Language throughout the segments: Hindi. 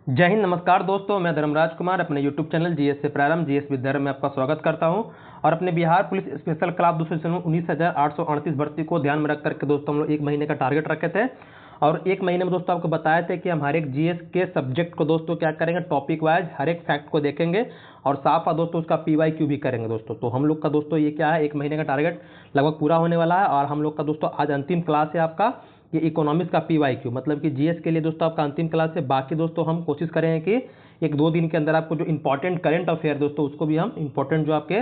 जय हिंद। नमस्कार दोस्तों, मैं धर्मराज कुमार अपने YouTube चैनल जीएस से प्रारंभ जीएस विद्यारंभ में आपका स्वागत करता हूं। और अपने बिहार पुलिस स्पेशल क्लास 19,838 भर्ती को ध्यान में रख करके दोस्तों हम लोग 1 महीने का टारगेट रखे थे। और 1 महीने में दोस्तों आपको बताए थे कि हम हर एक जीएस के सब्जेक्ट को दोस्तों क्या करेंगे, टॉपिक वाइज हर एक फैक्ट को देखेंगे और साफ दोस्तों उसका PYQ भी करेंगे दोस्तों। तो हम लोग का दोस्तों ये क्या है, 1 महीने का टारगेट लगभग पूरा होने वाला है। और हम लोग का दोस्तों आज अंतिम क्लास है आपका ये इकोनॉमिक्स का PYQ, मतलब कि जीएस के लिए दोस्तों आपका अंतिम क्लास है। बाकी दोस्तों हम कोशिश करेंगे कि 1-2 दिन के अंदर आपको जो इंपॉर्टेंट करंट अफेयर दोस्तों उसको भी हम इंपॉर्टेंट जो आपके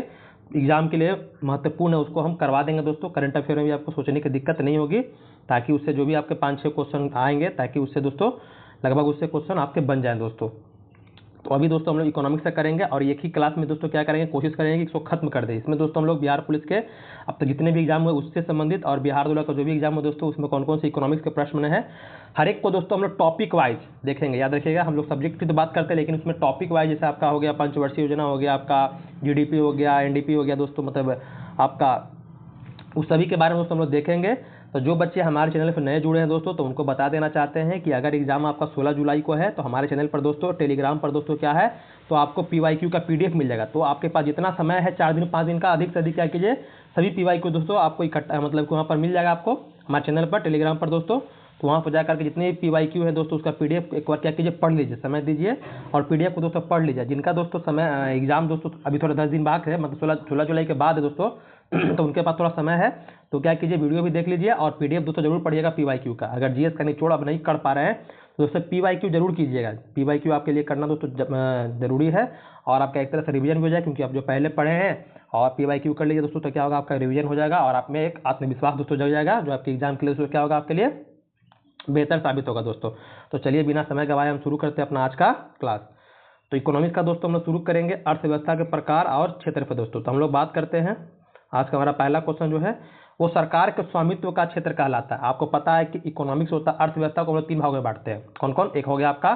एग्जाम के लिए महत्वपूर्ण है उसको हम करवा देंगे दोस्तों। करंट अफेयर में भी आपको सोचने की दिक्कत नहीं होगी, ताकि उससे जो भी आपके 5-6 क्वेश्चन आएंगे ताकि उससे दोस्तों लगभग उससे क्वेश्चन आपके बन जाएं दोस्तों। तो अभी दोस्तों हम लोग इकोनॉमिक्स से करेंगे और एक ही क्लास में दोस्तों क्या करेंगे, कोशिश करेंगे कि इसको खत्म कर दें। इसमें दोस्तों हम लोग बिहार पुलिस के अब तक जितने भी एग्जाम हुए उससे संबंधित और बिहार दूल्हा का जो भी एग्जाम हो दोस्तों उसमें कौन कौन से इकोनॉमिक्स के प्रश्न है हर एक को दोस्तों हम लोग टॉपिक वाइज देखेंगे। याद रखिएगा, हम लोग सब्जेक्ट की तो बात करते हैं लेकिन उसमें टॉपिक वाइज जैसे आपका हो गया पंचवर्षीय योजना हो गया, आपका GDP हो गया, NDP हो गया दोस्तों, मतलब आपका उस सभी के बारे में दोस्तों हम लोग देखेंगे। तो जो बच्चे हमारे चैनल पर नए जुड़े हैं दोस्तों तो उनको बता देना चाहते हैं कि अगर एग्जाम आपका 16 जुलाई को है तो हमारे चैनल पर दोस्तों टेलीग्राम पर दोस्तों क्या है, तो आपको PYQ का PDF मिल जाएगा। तो आपके पास जितना समय है 4 दिन 5 दिन का, अधिक से अधिक क्या कीजिए, सभी PYQ दोस्तों आपको इकट्ठा मतलब वहाँ पर मिल जाएगा आपको हमारे चैनल पर टेलीग्राम पर दोस्तों। तो वहाँ पर जाकर के जितने भी PYQ है दोस्तों उसका PDF एक बार क्या कीजिए, पढ़ लीजिए, समय दीजिए और PDF को दोस्तों पढ़ लीजिए। जिनका दोस्तों समय एग्जाम दोस्तों अभी थोड़ा 10 दिन बाकी है, मतलब 16 जुलाई के बाद है दोस्तों तो उनके पास थोड़ा समय है तो क्या कीजिए, वीडियो भी देख लीजिए और PDF दोस्तों जरूर पढ़िएगा PYQ का। अगर जीएस का निचोड़ अब नहीं कर पा रहे हैं तो दोस्तों PYQ जरूर कीजिएगा। PYQ आपके लिए करना दोस्तों जरूरी है और आपका एक तरह से रिवीजन भी हो जाए, क्योंकि आप जो पहले पढ़े हैं और PYQ कर लीजिए दोस्तों तो क्या होगा, आपका रिवीजन हो जाएगा और आप में एक आत्मविश्वास दोस्तों जग जाएगा जो आपके एग्जाम के लिए दोस्तों क्या होगा, आपके लिए बेहतर साबित होगा दोस्तों। तो चलिए बिना समय गवाए हम शुरू करते हैं अपना आज का क्लास। तो इकोनॉमिक्स का दोस्तों हम लोग शुरू करेंगे अर्थव्यवस्था के प्रकार और क्षेत्र पर दोस्तों। तो हम लोग बात करते हैं, आज का हमारा पहला क्वेश्चन जो है वो सरकार के स्वामित्व का क्षेत्र कहलाता है। आपको पता है कि इकोनॉमिक्स होता है, अर्थव्यवस्था को हम लोग 3 भागों में बांटते हैं। कौन कौन? एक हो गया आपका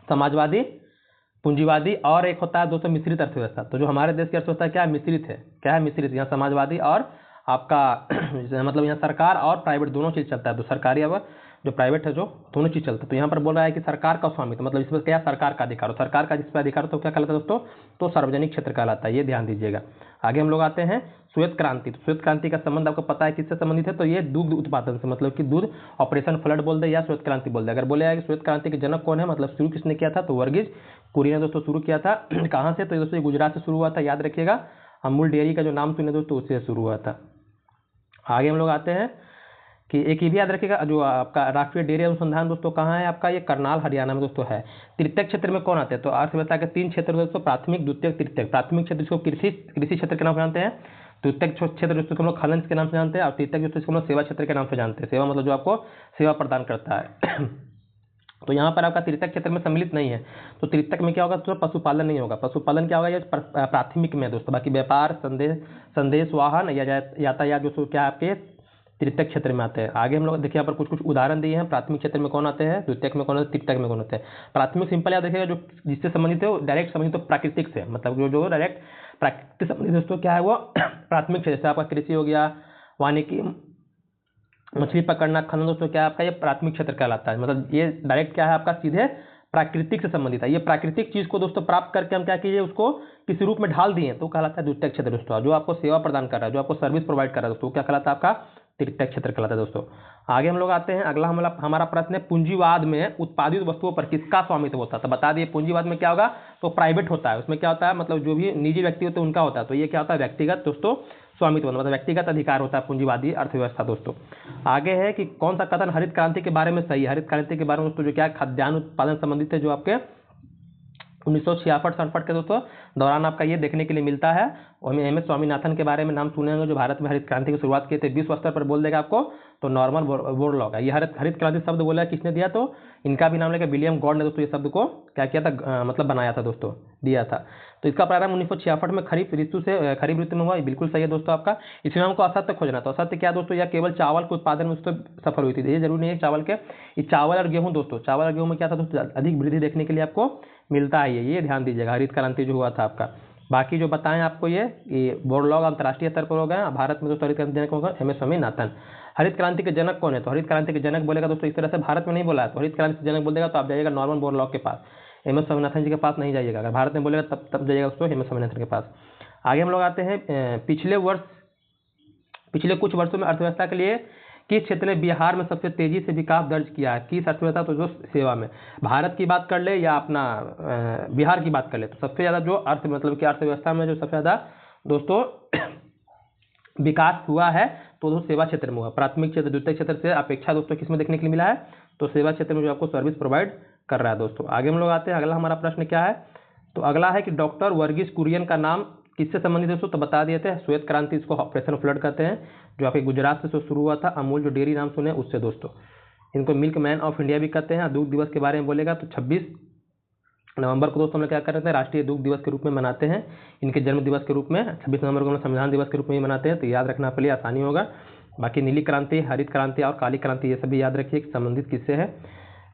समाजवादी, पूंजीवादी और एक होता है दोस्तों मिश्रित अर्थव्यवस्था। तो जो हमारे देश की अर्थव्यवस्था क्या है, मिश्रित है। क्या है? मिश्रित। यहाँ समाजवादी और आपका मतलब यहाँ सरकार और प्राइवेट दोनों चीज चलता है। तो सरकारी और जो प्राइवेट है जो दोनों चीज चलता है। तो यहाँ पर बोल रहा है कि सरकार का स्वामित्व मतलब इसमें क्या, सरकार का अधिकार हो, सरकार का जिस पर अधिकार हो तो क्या कहलाता है दोस्तों, तो सार्वजनिक क्षेत्र कहलाता है। ये ध्यान दीजिएगा। आगे हम लोग आते हैं श्वेत क्रांति। तो श्वेत क्रांति का संबंध आपको पता है किससे संबंधित है, तो ये दूध उत्पादन से, मतलब कि दूध ऑपरेशन फ्लड बोल दे या श्वेत क्रांति बोल दे। अगर बोले कि श्वेत क्रांति के जनक कौन है, मतलब शुरू किसने किया था, तो वर्गीज कुरियन ने दोस्तों शुरू किया था। कहाँ से, तो दोस्तों गुजरात से शुरू हुआ था। याद रखिएगा, अमूल डेयरी का जो नाम सुने दोस्तों उससे शुरू हुआ था। आगे हम लोग आते हैं कि एक ये भी याद रखिएगा, जो आपका राष्ट्रीय डेयरी अनुसंधान दोस्तों कहाँ है, आपका ये करनाल हरियाणा में दोस्तों है। तृतीयक क्षेत्र में कौन आते हैं, तो अर्थव्यवस्था के 3 क्षेत्र दोस्तों, प्राथमिक, द्वितीयक, तृतीयक। प्राथमिक क्षेत्र जिसको कृषि क्षेत्र के नाम से जानते हैं, द्वितीयक क्षेत्र जिसको हम लोग खनन के नाम से जानते हैं और तृतीयक जिसको हम लोग सेवा क्षेत्र के नाम से जानते हैं। सेवा मतलब जो आपको सेवा प्रदान करता है। तो यहाँ पर आपका तृतीयक क्षेत्र में सम्मिलित नहीं है। तो तृतीयक में क्या होगा, तो पशुपालन नहीं होगा। पशुपालन क्या होगा, ये प्राथमिक में दोस्तों। बाकी व्यापार, संदेश वाहन या यातायात जो क्या आपके तृतीयक क्षेत्र में आते हैं। आगे हम लोग देखिए यहाँ पर कुछ उदाहरण दिए हैं। प्राथमिक क्षेत्र में कौन आते हैं, द्वितीयक में कौन आते हैं, तृतीयक में कौन आते हैं। प्राथमिक सिंपल याद रखिएगा, जो जिससे संबंधित है वो डायरेक्ट संबंधित हो प्राकृतिक से, मतलब जो डायरेक्ट प्राकृतिक संबंधित दोस्तों क्या है वो प्राथमिक क्षेत्र। जैसे आपका कृषि हो गया, वानिकी, मछली पकड़ना, खनन दोस्तों क्या है आपका, ये प्राथमिक क्षेत्र कहलाता है। मतलब ये डायरेक्ट क्या है आपका, सीधे प्राकृतिक से संबंधित है। ये प्राकृतिक चीज को दोस्तों प्राप्त करके हम क्या कीजिए, उसको किसी रूप में ढाल दिए तो कहलाता है द्वितीयक क्षेत्र दोस्तों। जो आपको सेवा प्रदान कर रहा है, जो आपको सर्विस प्रोवाइड कर रहा है दोस्तों, क्या कहलाता है आपका तृतीयक क्षेत्र कहलाता है दोस्तों। आगे हम लोग आते हैं, अगला हमारा प्रश्न है पूंजीवाद में उत्पादित वस्तुओं पर किसका स्वामित्व होता है। तो बता दिए पूंजीवाद में क्या होगा, तो प्राइवेट होता है। उसमें क्या होता है, मतलब जो भी निजी व्यक्ति होते हैं उनका होता है। तो ये क्या होता है, व्यक्तिगत दोस्तों स्वामित्व, मतलब व्यक्तिगत अधिकार होता है पूंजीवादी अर्थव्यवस्था दोस्तों। आगे है कि कौन सा कथन हरित क्रांति के बारे में सही है। हरित क्रांति के बारे में दोस्तों जो क्या खाद्यान्न उत्पादन संबंधित है, जो आपके 1966-67 के दोस्तों दौरान आपका ये देखने के लिए मिलता है। और एम एस स्वामीनाथन के बारे में नाम सुने होंगे, जो भारत में हरित क्रांति की शुरुआत किए थे। विश्व स्तर पर बोल देगा आपको, तो नॉर्मन बोरलॉग है। ये हरित क्रांति शब्द बोला किसने दिया, तो इनका भी नाम लेकर विलियम गॉड ने दोस्तों ये शब्द को क्या किया था, मतलब बनाया था दोस्तों, दिया था। तो इसका प्रारंभ 1966 में खरीफ ऋतु में हुआ। बिल्कुल सही है दोस्तों आपका। इसमें हमको असत्य खोजना था। असत्य क्या दोस्तों, यह केवल चावल के उत्पादन में दोस्तों सफल हुई थी। ये जरूरी नहीं है चावल के, ये चावल और गेहूं दोस्तों, चावल और गेहूं में क्या था दोस्तों, अधिक वृद्धि देखने के लिए आपको मिलता है। ये ध्यान दीजिएगा, हरित क्रांति जो हुआ था आपका। बाकी जो बताएं आपको ये बोरलॉग अंतर्राष्ट्रीय स्तर पर हो गए। भारत में दोस्तों हरित क्रांति देने को एम एस स्वामीनाथन। हरित क्रांति के जनक कौन है? तो हरित क्रांति के जनक बोलेगा दोस्तों, इस तरह से भारत में नहीं बोला है, तो हरित क्रांति के जनक बोल देगा तो आप जाइएगा नॉर्मन बोरलॉग के पास, एम एस स्वामीनाथन जी के पास नहीं जाइएगा। अगर भारत में बोलेगा तब जाइएगा दोस्तों एम एस स्वामीनाथन के पास। आगे हम लोग आते हैं पिछले कुछ वर्षों में अर्थव्यवस्था के लिए किस क्षेत्र ने बिहार में सबसे तेजी से विकास दर्ज किया है? किस अर्थव्यवस्था? तो जो सेवा में, भारत की बात कर ले या अपना बिहार की बात कर ले, तो सबसे ज़्यादा जो मतलब कि अर्थव्यवस्था में जो सबसे ज़्यादा दोस्तों विकास हुआ है तो दोस्तों सेवा क्षेत्र में हुआ। प्राथमिक क्षेत्र द्वितीय क्षेत्र से अपेक्षा दोस्तों किस में देखने के लिए मिला है? तो सेवा क्षेत्र में जो आपको सर्विस प्रोवाइड कर रहा है दोस्तों। आगे हम लोग आते हैं, अगला हमारा प्रश्न क्या है? तो अगला है कि डॉक्टर वर्गीस कुरियन का नाम किससे संबंधित दोस्तों? तो बता दिए थे, श्वेत क्रांति इसको ऑपरेशन फ्लड कहते हैं, जो आपके गुजरात से शुरू हुआ था, अमूल जो डेयरी नाम सुने उससे दोस्तों। इनको मिल्क मैन ऑफ इंडिया भी कहते हैं। दुग्ध दिवस के बारे में बोलेगा तो 26 नवंबर को दोस्तों हम लोग क्या करते हैं? राष्ट्रीय दुग्ध दिवस के रूप में मनाते हैं। इनके जन्म दिवस के रूप में 26 नवंबर को हम लोग संविधान दिवस के रूप में ही मनाते हैं, तो याद रखना आपके लिए आसानी होगा। बाकी नीली क्रांति, हरित क्रांति और काली क्रांति ये सभी याद रखिए संबंधित किससे है।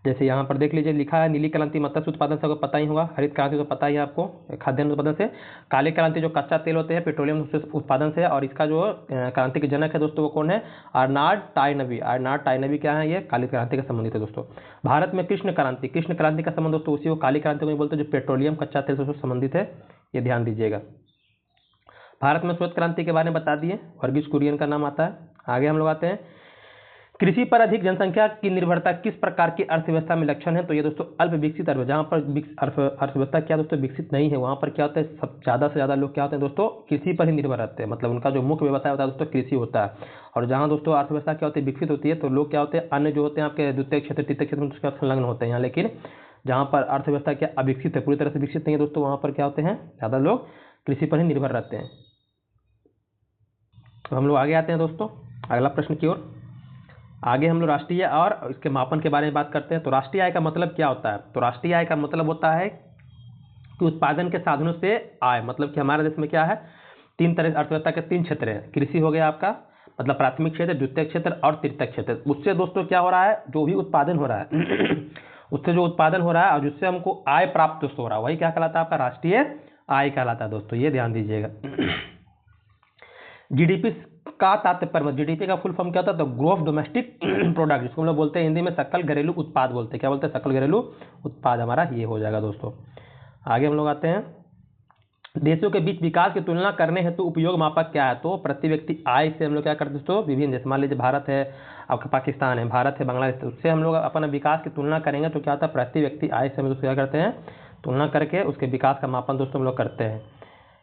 जैसे यहाँ पर देख लीजिए लिखा है, नीली क्रांति मत्स्य उत्पादन से आपको पता ही होगा, हरित क्रांति तो पता ही है आपको खाद्यान्न उत्पादन से, काली क्रांति जो कच्चा तेल होते हैं पेट्रोलियम उत्पादन से, और इसका जो क्रांति के जनक है दोस्तों वो कौन है? अर्नाल्ड टायनबी। अर्नाल्ड टायनबी क्या है? ये काली क्रांति का संबंधित है दोस्तों। भारत में कृष्ण क्रांति का संबंध दोस्तों उसी को काली क्रांति को बोलते हैं, जो पेट्रोलियम कच्चा तेल से संबंधित है, ये ध्यान दीजिएगा। भारत में श्वेत क्रांति के बारे में बता दिए, वर्गीस कुरियन का नाम आता है। आगे हम लोग आते हैं, कृषि पर अधिक जनसंख्या की निर्भरता किस प्रकार की अर्थव्यवस्था में लक्षण है? तो ये दोस्तों अल्प विकसित अर्थ, जहाँ पर अर्थव्यवस्था क्या दोस्तों विकसित नहीं है, वहाँ पर क्या होता है, सब ज़्यादा से ज़्यादा लोग क्या होते हैं दोस्तों कृषि पर ही निर्भर रहते हैं, मतलब उनका जो मुख्य व्यवसाय होता है दोस्तों कृषि होता है। और जहाँ दोस्तों अर्थव्यवस्था क्या होती है विकसित होती है, तो लोग क्या होते हैं अन्य जो होते हैं आपके द्वितीय क्षेत्र तृतीय क्षेत्र में उसके संलग्न होते हैं यहाँ। लेकिन जहाँ पर अर्थव्यवस्था क्या अविकसित है, पूरी तरह से विकसित नहीं है दोस्तों, वहाँ पर क्या होते हैं ज़्यादा लोग कृषि पर ही निर्भर रहते हैं। तो हम लोग आगे आते हैं दोस्तों अगला प्रश्न की ओर। आगे हम लोग राष्ट्रीय और इसके मापन के बारे में बात करते हैं। तो राष्ट्रीय आय का मतलब क्या होता है? तो राष्ट्रीय आय का मतलब होता है कि उत्पादन के साधनों से आय, मतलब कि हमारे देश में क्या है, तीन तरह अर्थव्यवस्था के तीन क्षेत्र हैं। कृषि हो गया आपका, मतलब प्राथमिक क्षेत्र, द्वितीय क्षेत्र और तृतीय क्षेत्र। उससे दोस्तों क्या हो रहा है, जो भी उत्पादन हो रहा है उससे जो उत्पादन हो रहा है और जिससे हमको आय प्राप्त हो रहा है, वही क्या कहलाता है? आपका राष्ट्रीय आय कहलाता है दोस्तों, ये ध्यान दीजिएगा। जीडीपी का तात्पर्य, जीडीपी का फुल फॉर्म क्या होता है? तो ग्रोथ डोमेस्टिक प्रोडक्ट, जिसको हम लोग बोलते हैं हिंदी में सकल घरेलू उत्पाद बोलते हैं। क्या बोलते हैं? सकल घरेलू उत्पाद हमारा ये हो जाएगा दोस्तों। आगे हम लोग आते हैं, देशों के बीच विकास की तुलना करने हेतु उपयोग मापक क्या है? तो प्रति व्यक्ति आय से हम लोग क्या करते हैं दोस्तों, विभिन्न देश, मान लीजिए भारत है, आपका पाकिस्तान है, भारत है, बांग्लादेश, तो उससे हम लोग अपना विकास की तुलना करेंगे तो क्या होता है, प्रति व्यक्ति आय से हम लोग क्या करते हैं, तुलना करके उसके विकास का मापन दोस्तों हम लोग करते हैं।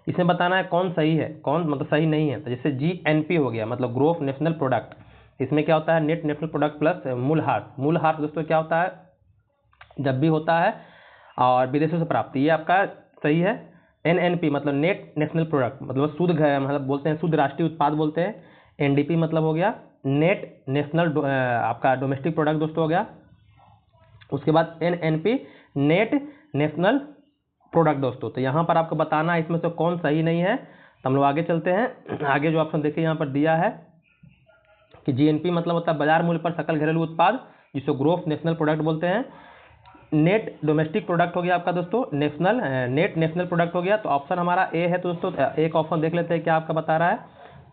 इसमें बताना है कौन सही है, कौन मतलब सही नहीं है। तो जैसे GNP हो गया, मतलब ग्रोथ नेशनल प्रोडक्ट, इसमें क्या होता है, नेट नेशनल प्रोडक्ट प्लस मूल्यह्रास दोस्तों क्या होता है, जब भी होता है और विदेशों से प्राप्ति, ये आपका सही है। NNP मतलब नेट नेशनल प्रोडक्ट, मतलब शुद्ध, मतलब बोलते हैं शुद्ध राष्ट्रीय उत्पाद बोलते हैं। NDP मतलब हो गया नेट नेशनल आपका डोमेस्टिक प्रोडक्ट दोस्तों हो गया। उसके बाद NNP नेट नेशनल प्रोडक्ट दोस्तों। तो यहाँ पर आपको बताना है इसमें से कौन सही नहीं है। तो हम लोग आगे चलते हैं। आगे जो ऑप्शन देखिए यहाँ पर दिया है कि GNP मतलब होता है बाजार मूल्य पर सकल घरेलू उत्पाद, जिसको ग्रोथ नेशनल प्रोडक्ट बोलते हैं। नेट डोमेस्टिक प्रोडक्ट हो गया आपका दोस्तों, नेट नेशनल प्रोडक्ट हो गया। तो ऑप्शन हमारा ए है। तो दोस्तों एक ऑप्शन देख लेते हैं क्या आपका बता रहा है।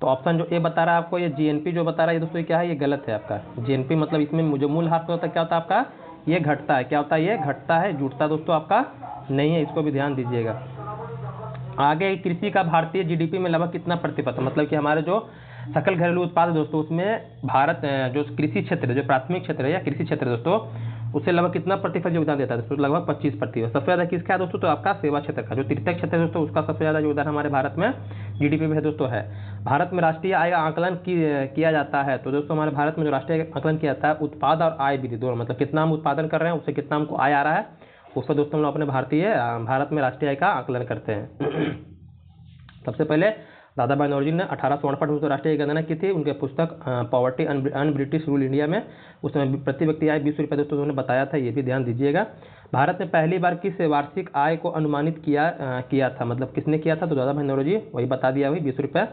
तो ऑप्शन जो ए बता रहा है आपको, ये GNP जो बता रहा है दोस्तों, ये क्या है, ये गलत है आपका। GNP मतलब इसमें जो मूल्यह्रास होता है क्या होता है आपका, ये घटता है। क्या होता है, ये घटता है, जुटता दोस्तों आपका नहीं है, इसको भी ध्यान दीजिएगा। आगे कृषि का भारतीय GDP में लगभग कितना प्रतिशत, मतलब कि हमारे जो सकल घरेलू उत्पाद दोस्तों उसमें भारत जो कृषि क्षेत्र, जो प्राथमिक क्षेत्र है या कृषि क्षेत्र दोस्तों, उससे लगभग कितना प्रतिशत योगदान देता है दोस्तों, लगभग 25%। सबसे ज़्यादा किसका है दोस्तों, तो आपका सेवा क्षेत्र का, जो तृतीय क्षेत्र है दोस्तों, उसका सबसे ज़्यादा योगदान हमारे भारत में GDP में दोस्तों है। भारत में राष्ट्रीय आय का आकलन किया जाता है। तो दोस्तों हमारे भारत में जो राष्ट्रीय आकलन किया जाता है, उत्पाद और आय वृद्धि दोनों, मतलब कितना हम उत्पादन कर रहे हैं उससे कितना हमको आय आ रहा है, उस पर दोस्तों हम लोग अपने भारत में राष्ट्रीय आय का आकलन करते हैं। सबसे पहले दादा भाई नौरोजी ने 1848 में राष्ट्रीय गणना की थी, उनके पुस्तक poverty un British rule India में। उसमें प्रति व्यक्ति आय 20 रुपये दोस्तों उन्होंने बताया था, ये भी ध्यान दीजिएगा। भारत में पहली बार किस वार्षिक आय को अनुमानित किया था, मतलब किसने किया था, तो दादा भाई नौरोजी, वही बता दिया, वही 20 रुपये।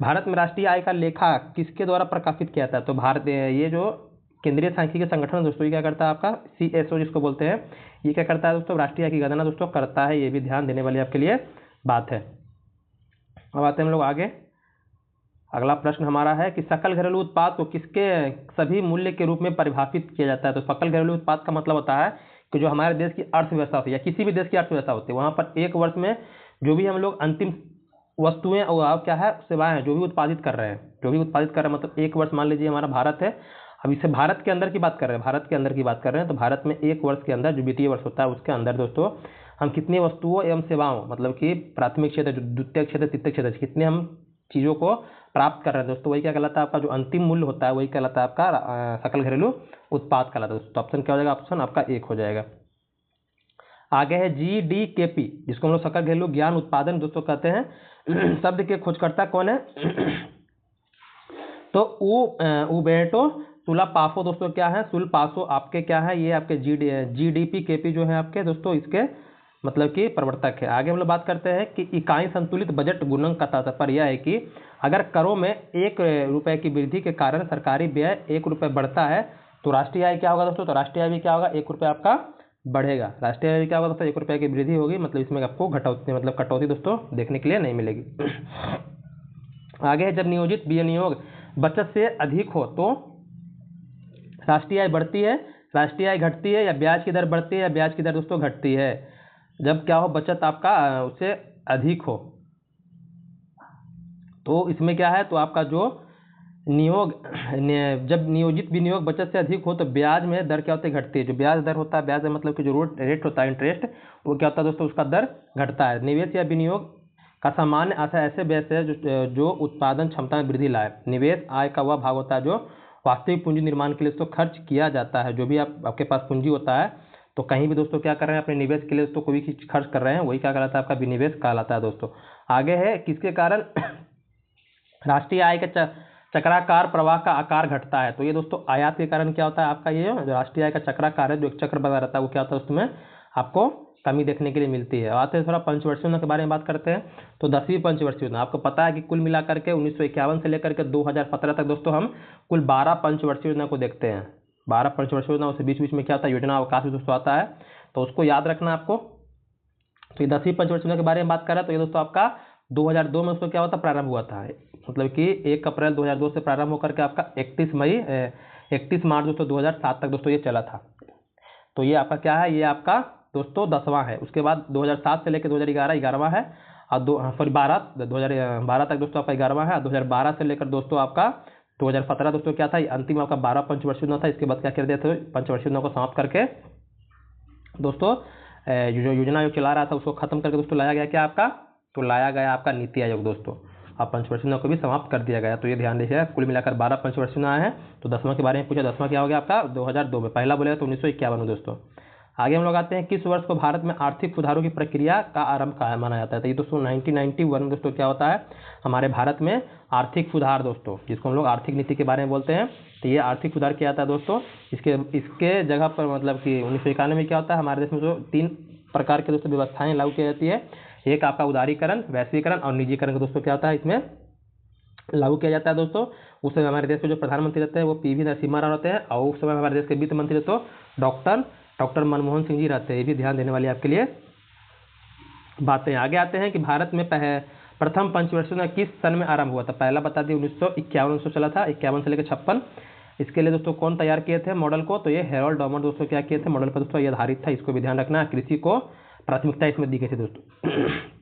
भारत में राष्ट्रीय आय का लेखा किसके द्वारा प्रकाशित किया था, तो भारत, ये जो केंद्रीय सांख्यिकी संगठन दोस्तों, ये क्या करता है आपका CSO जिसको बोलते हैं, ये क्या करता है दोस्तों, राष्ट्रीय आय की गणना दोस्तों करता है। ये भी ध्यान देने वाली आपके लिए बात है। अब आते हैं हम लोग आगे। अगला प्रश्न हमारा है कि सकल घरेलू उत्पाद को किसके सभी मूल्य के रूप में परिभाषित किया जाता है। तो सकल घरेलू उत्पाद का मतलब होता है कि जो हमारे देश की अर्थव्यवस्था होती है या किसी भी देश की अर्थव्यवस्था होती है, वहाँ पर एक वर्ष में जो भी हम लोग अंतिम वस्तुएं और क्या है सेवाएं हैं जो भी उत्पादित कर रहे हैं, मतलब एक वर्ष मान लीजिए हमारा भारत है, अब इसे भारत के अंदर की बात कर रहे हैं, भारत के अंदर की बात कर रहे हैं। तो भारत में एक वर्ष के अंदर जो वित्तीय वर्ष होता है उसके अंदर दोस्तों हम कितनी वस्तुओं एवं सेवाओं मतलब कि प्राथमिक क्षेत्र, द्वितीय क्षेत्र, तृतीय क्षेत्र, कितने हम चीज़ों को प्राप्त कर रहे हैं दोस्तों, वही क्या कहलाता है आपका जो अंतिम मूल्य होता है, वही कहलाता है आपका सकल घरेलू उत्पाद कहलाता है। तो ऑप्शन क्या हो जाएगा, ऑप्शन आपका एक हो जाएगा। आगे है GDKP, जिसको हम लोग सकल घरेलू ज्ञान उत्पादन दोस्तों कहते हैं। शब्द के खोजकर्ता कौन है? तो उबेर्टो सुलापासो दोस्तों क्या है, सुलपासो आपके क्या है, ये आपके GDPKP जो है आपके दोस्तों इसके मतलब कि प्रवर्तक है। आगे हम लोग बात करते हैं कि इकाई संतुलित बजट गुणक का तात्पर्य यह है कि अगर करों में 1 रुपये की वृद्धि के कारण सरकारी व्यय 1 रुपये बढ़ता है तो राष्ट्रीय आय क्या होगा दोस्तों, तो राष्ट्रीय आय भी क्या होगा, 1 रुपये आपका बढ़ेगा। राष्ट्रीय आय क्या होगा दोस्तों, 1 रुपये की वृद्धि होगी, मतलब इसमें आपको घटौती मतलब कटौती दोस्तों देखने के लिए नहीं मिलेगी। आगे है जब नियोजित विनियोग बचत से अधिक हो तो राष्ट्रीय आय बढ़ती है, राष्ट्रीय आय घटती है, या ब्याज की दर बढ़ती है या ब्याज की दर दोस्तों घटती है। जब क्या हो, बचत आपका उससे अधिक हो तो इसमें क्या है, तो आपका जो जब नियोजित विनियोग बचत से अधिक हो तो ब्याज में दर क्या होती है, घटती है। जो ब्याज दर होता है, ब्याज मतलब कि जो रेट होता है इंटरेस्ट, वो क्या होता है दोस्तों, उसका दर घटता है। निवेश या विनियोग का सामान्य आशय ऐसे व्यय है जो उत्पादन क्षमता में वृद्धि लाए। निवेश आय का वह भाग होता है जो वास्तविक पूंजी निर्माण के लिए दोस्तों खर्च किया जाता है। जो भी आपके पास पूंजी होता है तो कहीं भी दोस्तों क्या कर रहे हैं, अपने निवेश के लिए दोस्तों कोई भी चीज खर्च कर रहे हैं, वही क्या कहलाता है, आपका विनिवेश कहलाता है दोस्तों। आगे है किसके कारण राष्ट्रीय आय के चक्राकार प्रवाह का आकार घटता है। तो ये दोस्तों आयात के कारण क्या होता है, आपका ये जो राष्ट्रीय आय का चक्राकार है, जो एक चक्र बना रहता है, वो क्या होता है, उसमें आपको कमी देखने के लिए मिलती है। आते हैं थोड़ा पंचवर्षीय योजना के बारे में बात करते हैं। तो 10वीं पंचवर्षीय योजना आपको पता है कि कुल मिलाकर के 1951 से लेकर के 2017 तक दोस्तों हम कुल 12 पंचवर्षीय योजना को देखते हैं। 12 पंचवर्षीय योजना, उसके बीच बीच में क्या होता है, योजना अवकाश भी दोस्तों आता है, तो उसको याद रखना आपको। तो ये 10वीं पंचवर्षीय योजना के बारे में बात करें तो ये दोस्तों आपका 2002 में उसको क्या होता प्रारंभ हुआ था, मतलब कि 1 अप्रैल 2002 से प्रारंभ होकर के आपका 31 मार्च दोस्तों 2007 तक दोस्तों ये चला था। तो ये आपका क्या है, ये आपका दोस्तों 10वां है। उसके बाद 2007 से लेकर 2011 11वां है, और 2012 तक दोस्तों आपका 11वां है। 2012 से लेकर दोस्तों आपका 2017 दोस्तों क्या था, अंतिम आपका 12 पंचवर्षीय योजना था। इसके बाद क्या कर दिया था, पंचवर्षीय योजना को समाप्त करके दोस्तों जो योजना आयोग चला रहा था उसको खत्म करके दोस्तों लाया गया क्या आपका, तो लाया गया आपका नीति आयोग दोस्तों। अब पंचवर्षीय योजना को भी समाप्त कर दिया गया। तो ये ध्यान दीजिएगा, कुल मिलाकर 12 पंचवर्षीय योजना है। तो 10वां के बारे में पूछा, 10वां क्या हो गया आपका 2002 में, पहला बोलेगा तो 1951 में दोस्तों। आगे हम लोग आते हैं किस वर्ष को भारत में आर्थिक सुधारों की प्रक्रिया का आरंभ का माना जाता है। तो ये दोस्तों 1991 में दोस्तों क्या होता है, हमारे भारत में आर्थिक सुधार दोस्तों, जिसको हम लोग आर्थिक नीति के बारे में बोलते हैं। तो ये आर्थिक सुधार किया जाता है दोस्तों। इसके जगह पर मतलब कि 1991 में क्या होता है, हमारे देश में जो 3 प्रकार के दोस्तों व्यवस्थाएं लागू की जाती है। एक आपका उदारीकरण, वैश्वीकरण और निजीकरण का दोस्तों क्या होता है, इसमें लागू किया जाता है दोस्तों। उस समय हमारे देश के जो प्रधानमंत्री रहते हैं वो PV नरसिम्हा राव रहते हैं, और उस समय हमारे देश के वित्त मंत्री तो डॉक्टर मनमोहन सिंह जी रहते हैं। ये भी ध्यान देने वाली आपके लिए बातें। आगे आते हैं कि भारत में प्रथम पंचवर्षीय योजना किस सन में आरंभ हुआ था। पहला बता दिए 1951 से चला था, 51 से लेकर 56। इसके लिए दोस्तों कौन तैयार किए थे मॉडल को, तो ये हेरोल्ड डॉमर दोस्तों क्या किए थे, मॉडल पर दोस्तों ये आधारित था। इसको भी ध्यान रखना, कृषि को प्राथमिकता इसमें दी गई थी दोस्तों।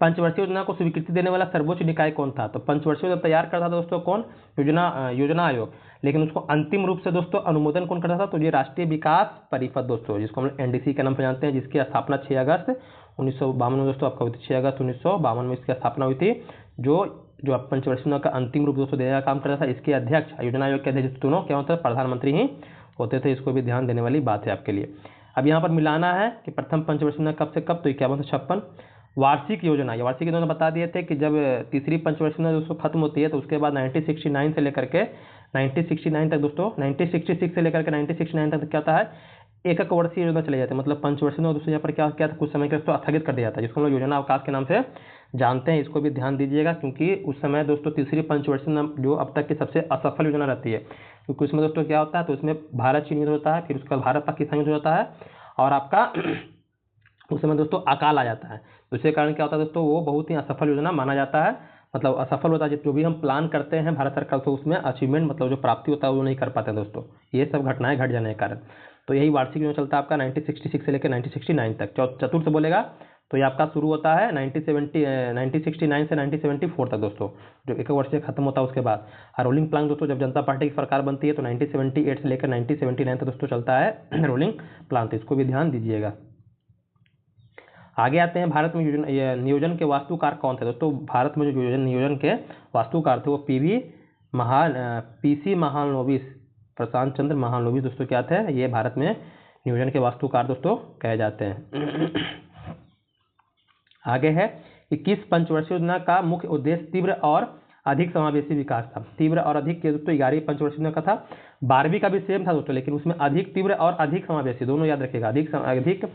पंचवर्षीय योजना को स्वीकृति देने वाला सर्वोच्च निकाय कौन था, तो पंचवर्षीय योजना तैयार करता था दोस्तों कौन, योजना आयोग। लेकिन उसको अंतिम रूप से दोस्तों अनुमोदन कौन करता था, तो ये राष्ट्रीय विकास परिषद दोस्तों, जिसको हम NDC के नाम पर जानते हैं, जिसकी स्थापना 6 अगस्त 1952 में दोस्तों आपका हुई थी। 6 अगस्त 1952 में इसकी स्थापना हुई थी। जो पंचवर्षीय योजना का अंतिम रूप दोस्तों देने का काम करता था, इसके अध्यक्ष, योजना आयोग के अध्यक्ष दोनों क्या होता है, प्रधानमंत्री ही होते थे। इसको भी ध्यान देने वाली बात है आपके लिए। अब यहाँ पर मिलाना है कि प्रथम पंचवर्षीय योजना कब से कब, तो 51 से 56। वार्षिक योजना, ये वार्षिक योजना बता दिए थे कि जब तीसरी पंचवर्षीय योजना दोस्तों खत्म होती है तो उसके बाद 1969 से लेकर के 1969 तक दोस्तों, 1966 से लेकर के 1969 तक क्या होता है, एक वर्षीय योजना चले जाते हैं। मतलब पंचवर्षीय योजना दोस्तों यहाँ पर क्या था, कुछ समय के दोस्तों स्थगित कर दिया जाता है, जिसको हम लोग योजना अवकाश के नाम से जानते हैं। इसको भी ध्यान दीजिएगा, क्योंकि उस समय दोस्तों तीसरी पंचवर्षीय योजना जो अब तक की सबसे असफल योजना रहती है, क्योंकि उसमें दोस्तों क्या होता है, तो उसमें भारत चीन युद्ध होता है, फिर उसका भारत पाकिस्तान युद्ध होता है, और आपका उस समय दोस्तों अकाल आ जाता है। तो इसके कारण क्या होता है दोस्तों, वो बहुत ही असफल योजना माना जाता है। मतलब असफल होता है। जो भी हम प्लान करते हैं भारत सरकार से उसमें अचीवमेंट मतलब जो प्राप्ति होता है वो नहीं कर पाते दोस्तों, ये सब घटनाएं घट जाने के कारण। तो यही वार्षिक योजना चलता है आपका 1966 से लेकर 1969 तक। चतुर्थ बोलेगा तो ये आपका शुरू होता है 1969 से 1974 तक दोस्तों, जो एक वर्ष से खत्म होता है उसके बाद। रोलिंग प्लान दोस्तों जब जनता पार्टी की सरकार बनती है तो 1978 से लेकर 1979 तक दोस्तों चलता है रोलिंग प्लान, तो इसको भी ध्यान दीजिएगा। आगे आते हैं, भारत में नियोजन के वास्तुकार कौन थे दोस्तों? भारत में जो नियोजन के वास्तुकार थे वो पीसी महालनोबिस, प्रशांत चंद्र महालनोबिस दोस्तों क्या थे? ये भारत में नियोजन के वास्तुकार दोस्तों कहे जाते हैं। आगे है कि किस पंचवर्षीय योजना का मुख्य उद्देश्य तीव्र और अधिक समावेशी विकास था? तीव्र और अधिक के दोस्तों 11वीं पंचवर्षीय योजना का था। 12वीं का भी सेम था दोस्तों, लेकिन उसमें अधिक तीव्र और अधिक समावेशी दोनों याद रखिएगा। अधिक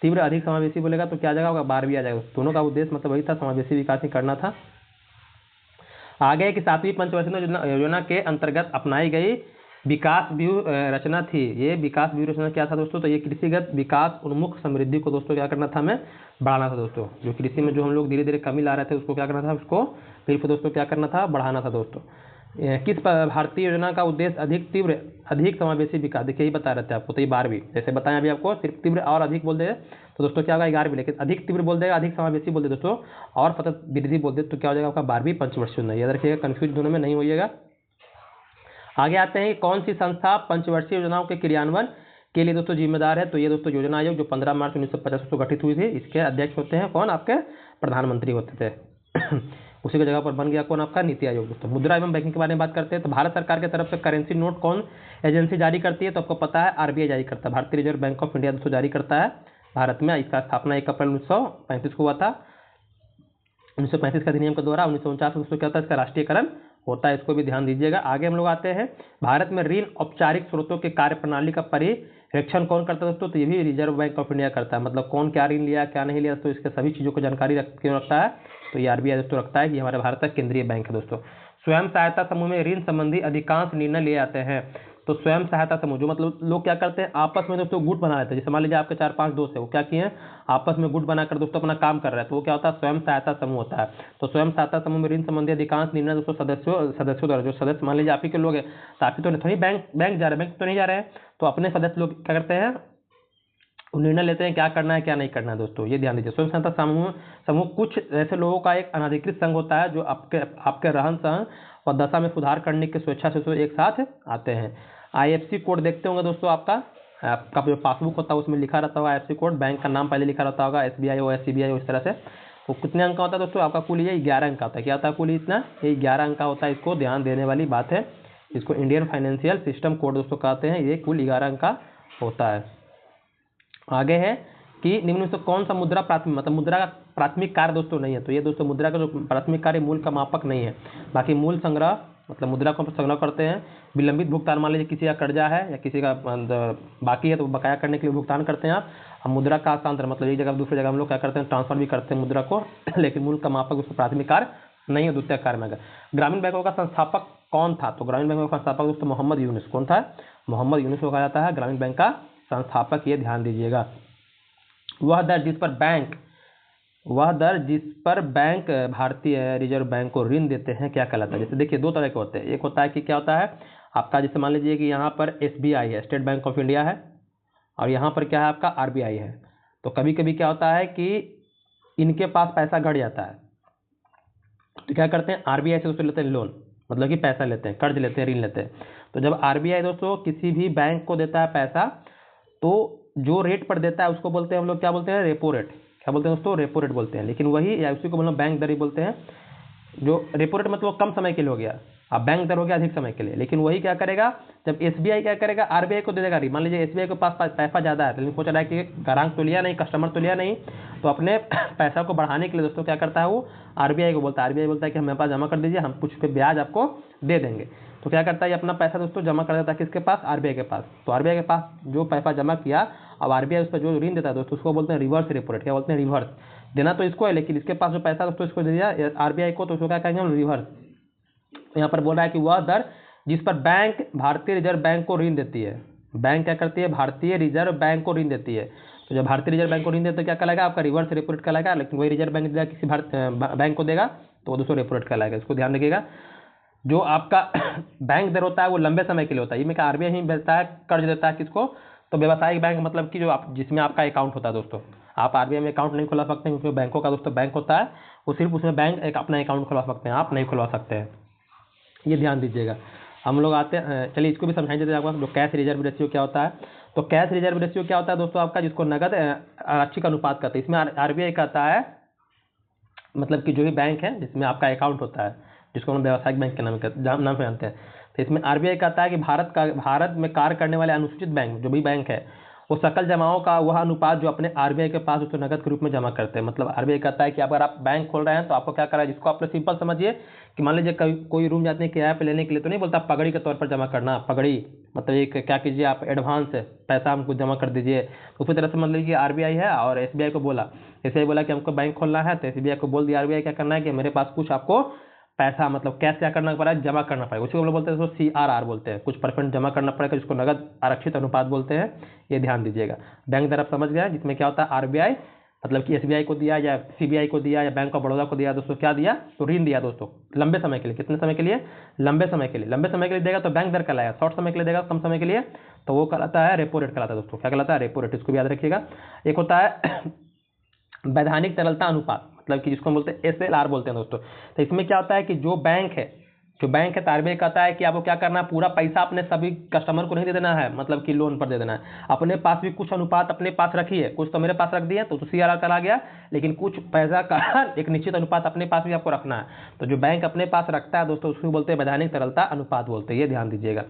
तीव्र अधिक समावेशी बोलेगा तो क्या आ जाएगा? 12वीं आ जाएगा। दोनों का उद्देश्य मतलब वही था, समावेशी विकास ही करना था। आगे है कि 7वीं पंचवर्षीय योजना के अंतर्गत अपनाई गई विकास व्यूह रचना थी। ये विकास व्यूह रचना क्या था दोस्तों? तो ये कृषिगत विकास उन्मुख समृद्धि को दोस्तों क्या करना था? हमें बढ़ाना था दोस्तों। जो कृषि में जो हम लोग धीरे धीरे कमी ला रहे थे उसको क्या करना था? उसको फिर दोस्तों क्या करना था? बढ़ाना था दोस्तों। किस भारतीय योजना का उद्देश्य अधिक तीव्र अधिक समावेशी विकास? देखिए यही बता रहे थे आपको, तो ये 12वीं जैसे बताएं अभी आपको, सिर्फ तीव्र और अधिक बोल दे तो दोस्तों क्या होगा? 11वीं। लेकिन अधिक तीव्र बोल देगा, अधिक समावेशी बोल दे दोस्तों और सतत वृद्धि बोल दे तो क्या हो जाएगा आपका? 12वीं पंचवर्षीय योजना। याद रखिएगा, कंफ्यूज दोनों में नहीं होइएगा। आगे आते हैं, कौन सी संस्था पंचवर्षीय योजनाओं के क्रियान्वयन के लिए दोस्तों जिम्मेदार है? तो ये दोस्तों योजना आयोग जो 15 मार्च 1950 को गठित हुई थी, इसके अध्यक्ष होते हैं कौन? आपके प्रधानमंत्री होते थे। उसी की जगह पर बन गया कौन? आपका नीति आयोग दोस्तों। मुद्रा एवं बैंकिंग के बारे में बात करते हैं तो भारत सरकार की तरफ से करेंसी नोट कौन एजेंसी जारी करती है? तो आपको पता है आरबीआई जारी करता है, भारतीय रिजर्व बैंक ऑफ इंडिया दोस्तों जारी करता है भारत में। इसका स्थापना 1 अप्रैल 1935 को हुआ था। 1935 का अधिनियम के द्वारा 1949 दोस्तों क्या होता है? इसका राष्ट्रीयकरण होता है, इसको भी ध्यान दीजिएगा। आगे हम लोग आते हैं, भारत में ऋण औपचारिक स्रोतों के कार्य प्रणाली का पर्यवेक्षण कौन करता है दोस्तों? तो ये भी रिजर्व बैंक ऑफ इंडिया करता है। मतलब कौन क्या ऋण लिया क्या नहीं लिया तो इसके सभी चीज़ों को जानकारी क्यों रखता है? तो ये आरबीआई दोस्तों रखता है कि हमारे भारत का केंद्रीय बैंक है दोस्तों। स्वयं सहायता समूह में ऋण संबंधी अधिकांश निर्णय लिए जाते हैं। तो स्वयं सहायता समूह जो मतलब लोग क्या करते हैं? आपस में दोस्तों गुट बना लेते हैं। जैसे मान लीजिए आपके 4-5 दोस्त है, वो क्या किए हैं? आपस में गुट बनाकर दोस्तों अपना काम कर रहे हैं, तो वो क्या होता है? स्वयं सहायता समूह होता है। तो स्वयं सहायता समूह में ऋण संबंधी अधिकांश निर्णय दोस्तों सदस्यों द्वारा, जो सदस्य मान लीजिए आप ही के लोग हैं तो आप ही तो थोड़ी बैंक जा रहे हैं, बैंक तो नहीं जा रहे हैं, तो अपने सदस्य लोग क्या करते हैं? निर्णय लेते हैं क्या करना है क्या नहीं करना है दोस्तों, ये ध्यान दीजिए। स्वयं सहायता समूह कुछ ऐसे लोगों का एक अनाधिकृत संघ होता है जो आपके रहन सहन और दशा में सुधार करने की स्वेच्छा से एक साथ आते हैं। आईएफएससी कोड देखते होंगे दोस्तों, आपका जो पासबुक होता है उसमें लिखा रहता होगा आईएफएससी कोड, बैंक का नाम पहले लिखा रहता होगा, एसबीआई हो एसबीआई हो, इस तरह से। तो कितने अंक का होता है दोस्तों? आपका कुल ये 11 अंक का होता है। क्या होता है? कुल इतना ये 11 अंक का होता है। इसको ध्यान देने वाली बात है। इसको इंडियन फाइनेंशियल सिस्टम कोड दोस्तों कहते हैं। ये कुल 11 अंक का होता है। आगे है कि निम्न में से कौन सा मुद्रा प्राथमिक मतलब मुद्रा का प्राथमिक कार्य दोस्तों नहीं है? तो ये दोस्तों मुद्रा का जो प्राथमिक कार्य मूल का मापक नहीं है। बाकी मूल संग्रह मतलब मुद्रा को संग्रह करते हैं। विलंबित भुगतान, मान लीजिए किसी का कर्जा है या किसी का बाकी है तो बकाया करने के लिए भुगतान करते हैं आप। अब मुद्रा का हस्तांतरण मतलब एक जगह दूसरी जगह हम लोग क्या करते हैं? ट्रांसफर भी करते हैं मुद्रा को, लेकिन मूल का मापक उसका प्राथमिक कार्य नहीं है, द्वितीय कार्य में। अगर ग्रामीण बैंकों का संस्थापक कौन था? तो ग्रामीण बैंकों का संस्थापक दोस्तों मोहम्मद यूनुस। कौन था? मोहम्मद यूनुस को कहा जाता है ग्रामीण बैंक का संस्थापक, ये ध्यान दीजिएगा। वह दर जिस पर बैंक भारतीय रिजर्व बैंक को ऋण देते हैं क्या कहलाता है? जैसे देखिए दो तरह के होते हैं। एक होता है कि क्या होता है आपका, जैसे मान लीजिए कि यहाँ पर एसबीआई है, स्टेट बैंक ऑफ इंडिया है, और यहाँ पर क्या है आपका आरबीआई है। तो कभी कभी क्या होता है कि इनके पास पैसा घट जाता है तो क्या करते हैं? आरबीआई से दोस्तों लेते हैं लोन, मतलब कि पैसा लेते हैं, कर्ज लेते हैं, ऋण लेते हैं। तो जब आरबीआई दोस्तों किसी भी बैंक को देता है पैसा तो जो रेट पर देता है उसको बोलते हैं हम लोग क्या बोलते हैं? Repo rate. क्या बोलते हैं दोस्तों? रेपो रेट बोलते हैं। लेकिन वही या उसी को मतलब बैंक दर ही बोलते हैं। जो रेपो रेट मतलब कम समय के लिए हो गया, अब बैंक दर हो गया अधिक समय के लिए। लेकिन वही क्या करेगा जब एसबीआई क्या करेगा? आरबीआई को दे देगा। मान लीजिए एसबीआई के पास पैसा ज़्यादा है लेकिन सोच रहा है कि ग्राहक तो लिया नहीं, कस्टमर तो लिया नहीं, तो अपने पैसा को बढ़ाने के लिए दोस्तों क्या करता है वो? आरबीआई को बोलता है। आरबीआई बोलता है कि हमारे पास जमा कर दीजिए, हम कुछ पे ब्याज आपको दे देंगे। तो क्या करता है? अपना पैसा दोस्तों जमा कर देता है किसके पास? आरबीआई के पास। तो आरबीआई के पास जो पैसा जमा किया, अब आरबीआई उस पर जो ऋण देता है दोस्तों उसको बोलते हैं रिवर्स रेपो रेट। क्या बोलते हैं? रिवर्स। देना तो इसको है लेकिन इसके पास जो पैसा दोस्तों इसको दे दिया आरबीआई को, तो उसको क्या कहेंगे हम? रिवर्स। यहाँ पर बोल रहा है कि वह दर जिस पर बैंक भारतीय रिजर्व बैंक को ऋण देती है, बैंक क्या करती है? भारतीय रिजर्व बैंक को ऋण देती है। तो जब भारतीय रिजर्व बैंक को ऋण देते तो क्या कहलाएगा, आपका रिवर्स रेपो रेट कहलाएगा। लेकिन वही रिजर्व बैंक देगा किसी बैंक को देगा तो वो दोस्तों रेपो रेट कहलाएगा। इसको ध्यान रखिएगा। जो आपका बैंक दर होता है वो लंबे समय के लिए होता है। ये में क्या आरबीआई ही देता है, कर्ज देता है किसको, तो व्यवसायिक बैंक, मतलब कि जो आप जिसमें आपका अकाउंट होता है दोस्तों। आप आरबीआई में अकाउंट नहीं खुलवा सकते हैं क्योंकि बैंकों का दोस्तों बैंक होता है, वो सिर्फ उसमें बैंक एक अपना अकाउंट खुलवा सकते हैं, आप नहीं खुलवा सकते हैं, ये ध्यान दीजिएगा। हम लोग आते हैं, चलिए इसको भी समझाई देते हैं आपको। जो कैश रिजर्व रेशियो क्या होता है, तो कैश रिजर्व रेशियो क्या होता है दोस्तों आपका, जिसको नगद आरक्षित अनुपात कहते हैं। इसमें आरबीआई कहता है मतलब कि जो भी बैंक है जिसमें आपका अकाउंट होता है, जिसको हम व्यावसायिक बैंक के नाम से जानते हैं, तो इसमें आरबीआई कहता है कि भारत में कार्य करने वाले अनुसूचित बैंक जो भी बैंक है वो सकल जमाओं का वह अनुपात जो अपने आरबीआई के पास उसको नगद के रूप में जमा करते हैं। मतलब आरबीआई कहता है कि अगर आप बैंक खोल रहे हैं तो आपको क्या करना है, जिसको आप सिंपल समझिए कि मान लीजिए कोई रूम जाते हैं किराए पे लेने के लिए, तो नहीं बोलता पगड़ी के तौर पर जमा करना, पगड़ी मतलब एक क्या कीजिए आप एडवांस पैसा हमको जमा कर दीजिए। उसी तरह से मान लीजिए आरबीआई है और एसबीआई को बोला, एसबीआई बोला कि हमको बैंक खोलना है, तो एसबीआई को बोल दिया आरबीआई क्या करना है कि मेरे पास कुछ आपको पैसा मतलब कैश क्या करना पड़ा है, जमा करना पड़ेगा। उसी को बोलते हैं सीआरआर बोलते हैं, कुछ परसेंट जमा करना पड़ेगा, जिसको नगद आरक्षित अनुपात बोलते हैं। ये ध्यान दीजिएगा। बैंक दर आप समझ गए, जिसमें क्या होता है आरबीआई मतलब कि एसबीआई को दिया या सीबीआई को दिया या बैंक ऑफ बड़ौदा को दिया दोस्तों, क्या दिया तो ऋण दिया दोस्तों लंबे समय के लिए। कितने समय के लिए, लंबे समय के लिए। लंबे समय के लिए देगा तो बैंक दर कहलाएगा, शॉर्ट समय के लिए देगा कम समय के लिए तो वो कहलाता है रेपो रेट कहलाता है दोस्तों। क्या कहलाता है, रेपो रेट। इसको भी याद रखिएगा। एक होता है वैधानिक तरलता अनुपात, मतलब कि जिसको हम बोलते हैं एसएलआर बोलते हैं दोस्तों। तो इसमें क्या होता है कि जो बैंक है तो आरबीआई कहता है कि आपको क्या करना है, पूरा पैसा अपने सभी कस्टमर को नहीं दे देना है, मतलब कि लोन पर दे देना है। अपने पास भी कुछ अनुपात अपने पास रखिए, कुछ तो मेरे पास रख दिए तो सीआरआर चला गया, लेकिन कुछ पैसा का एक निश्चित अनुपात अपने पास भी आपको रखना है। तो जो बैंक अपने पास रखता है दोस्तों उसको बोलते हैं वैधानिक तरलता अनुपात बोलते हैं। ये ध्यान दीजिएगा।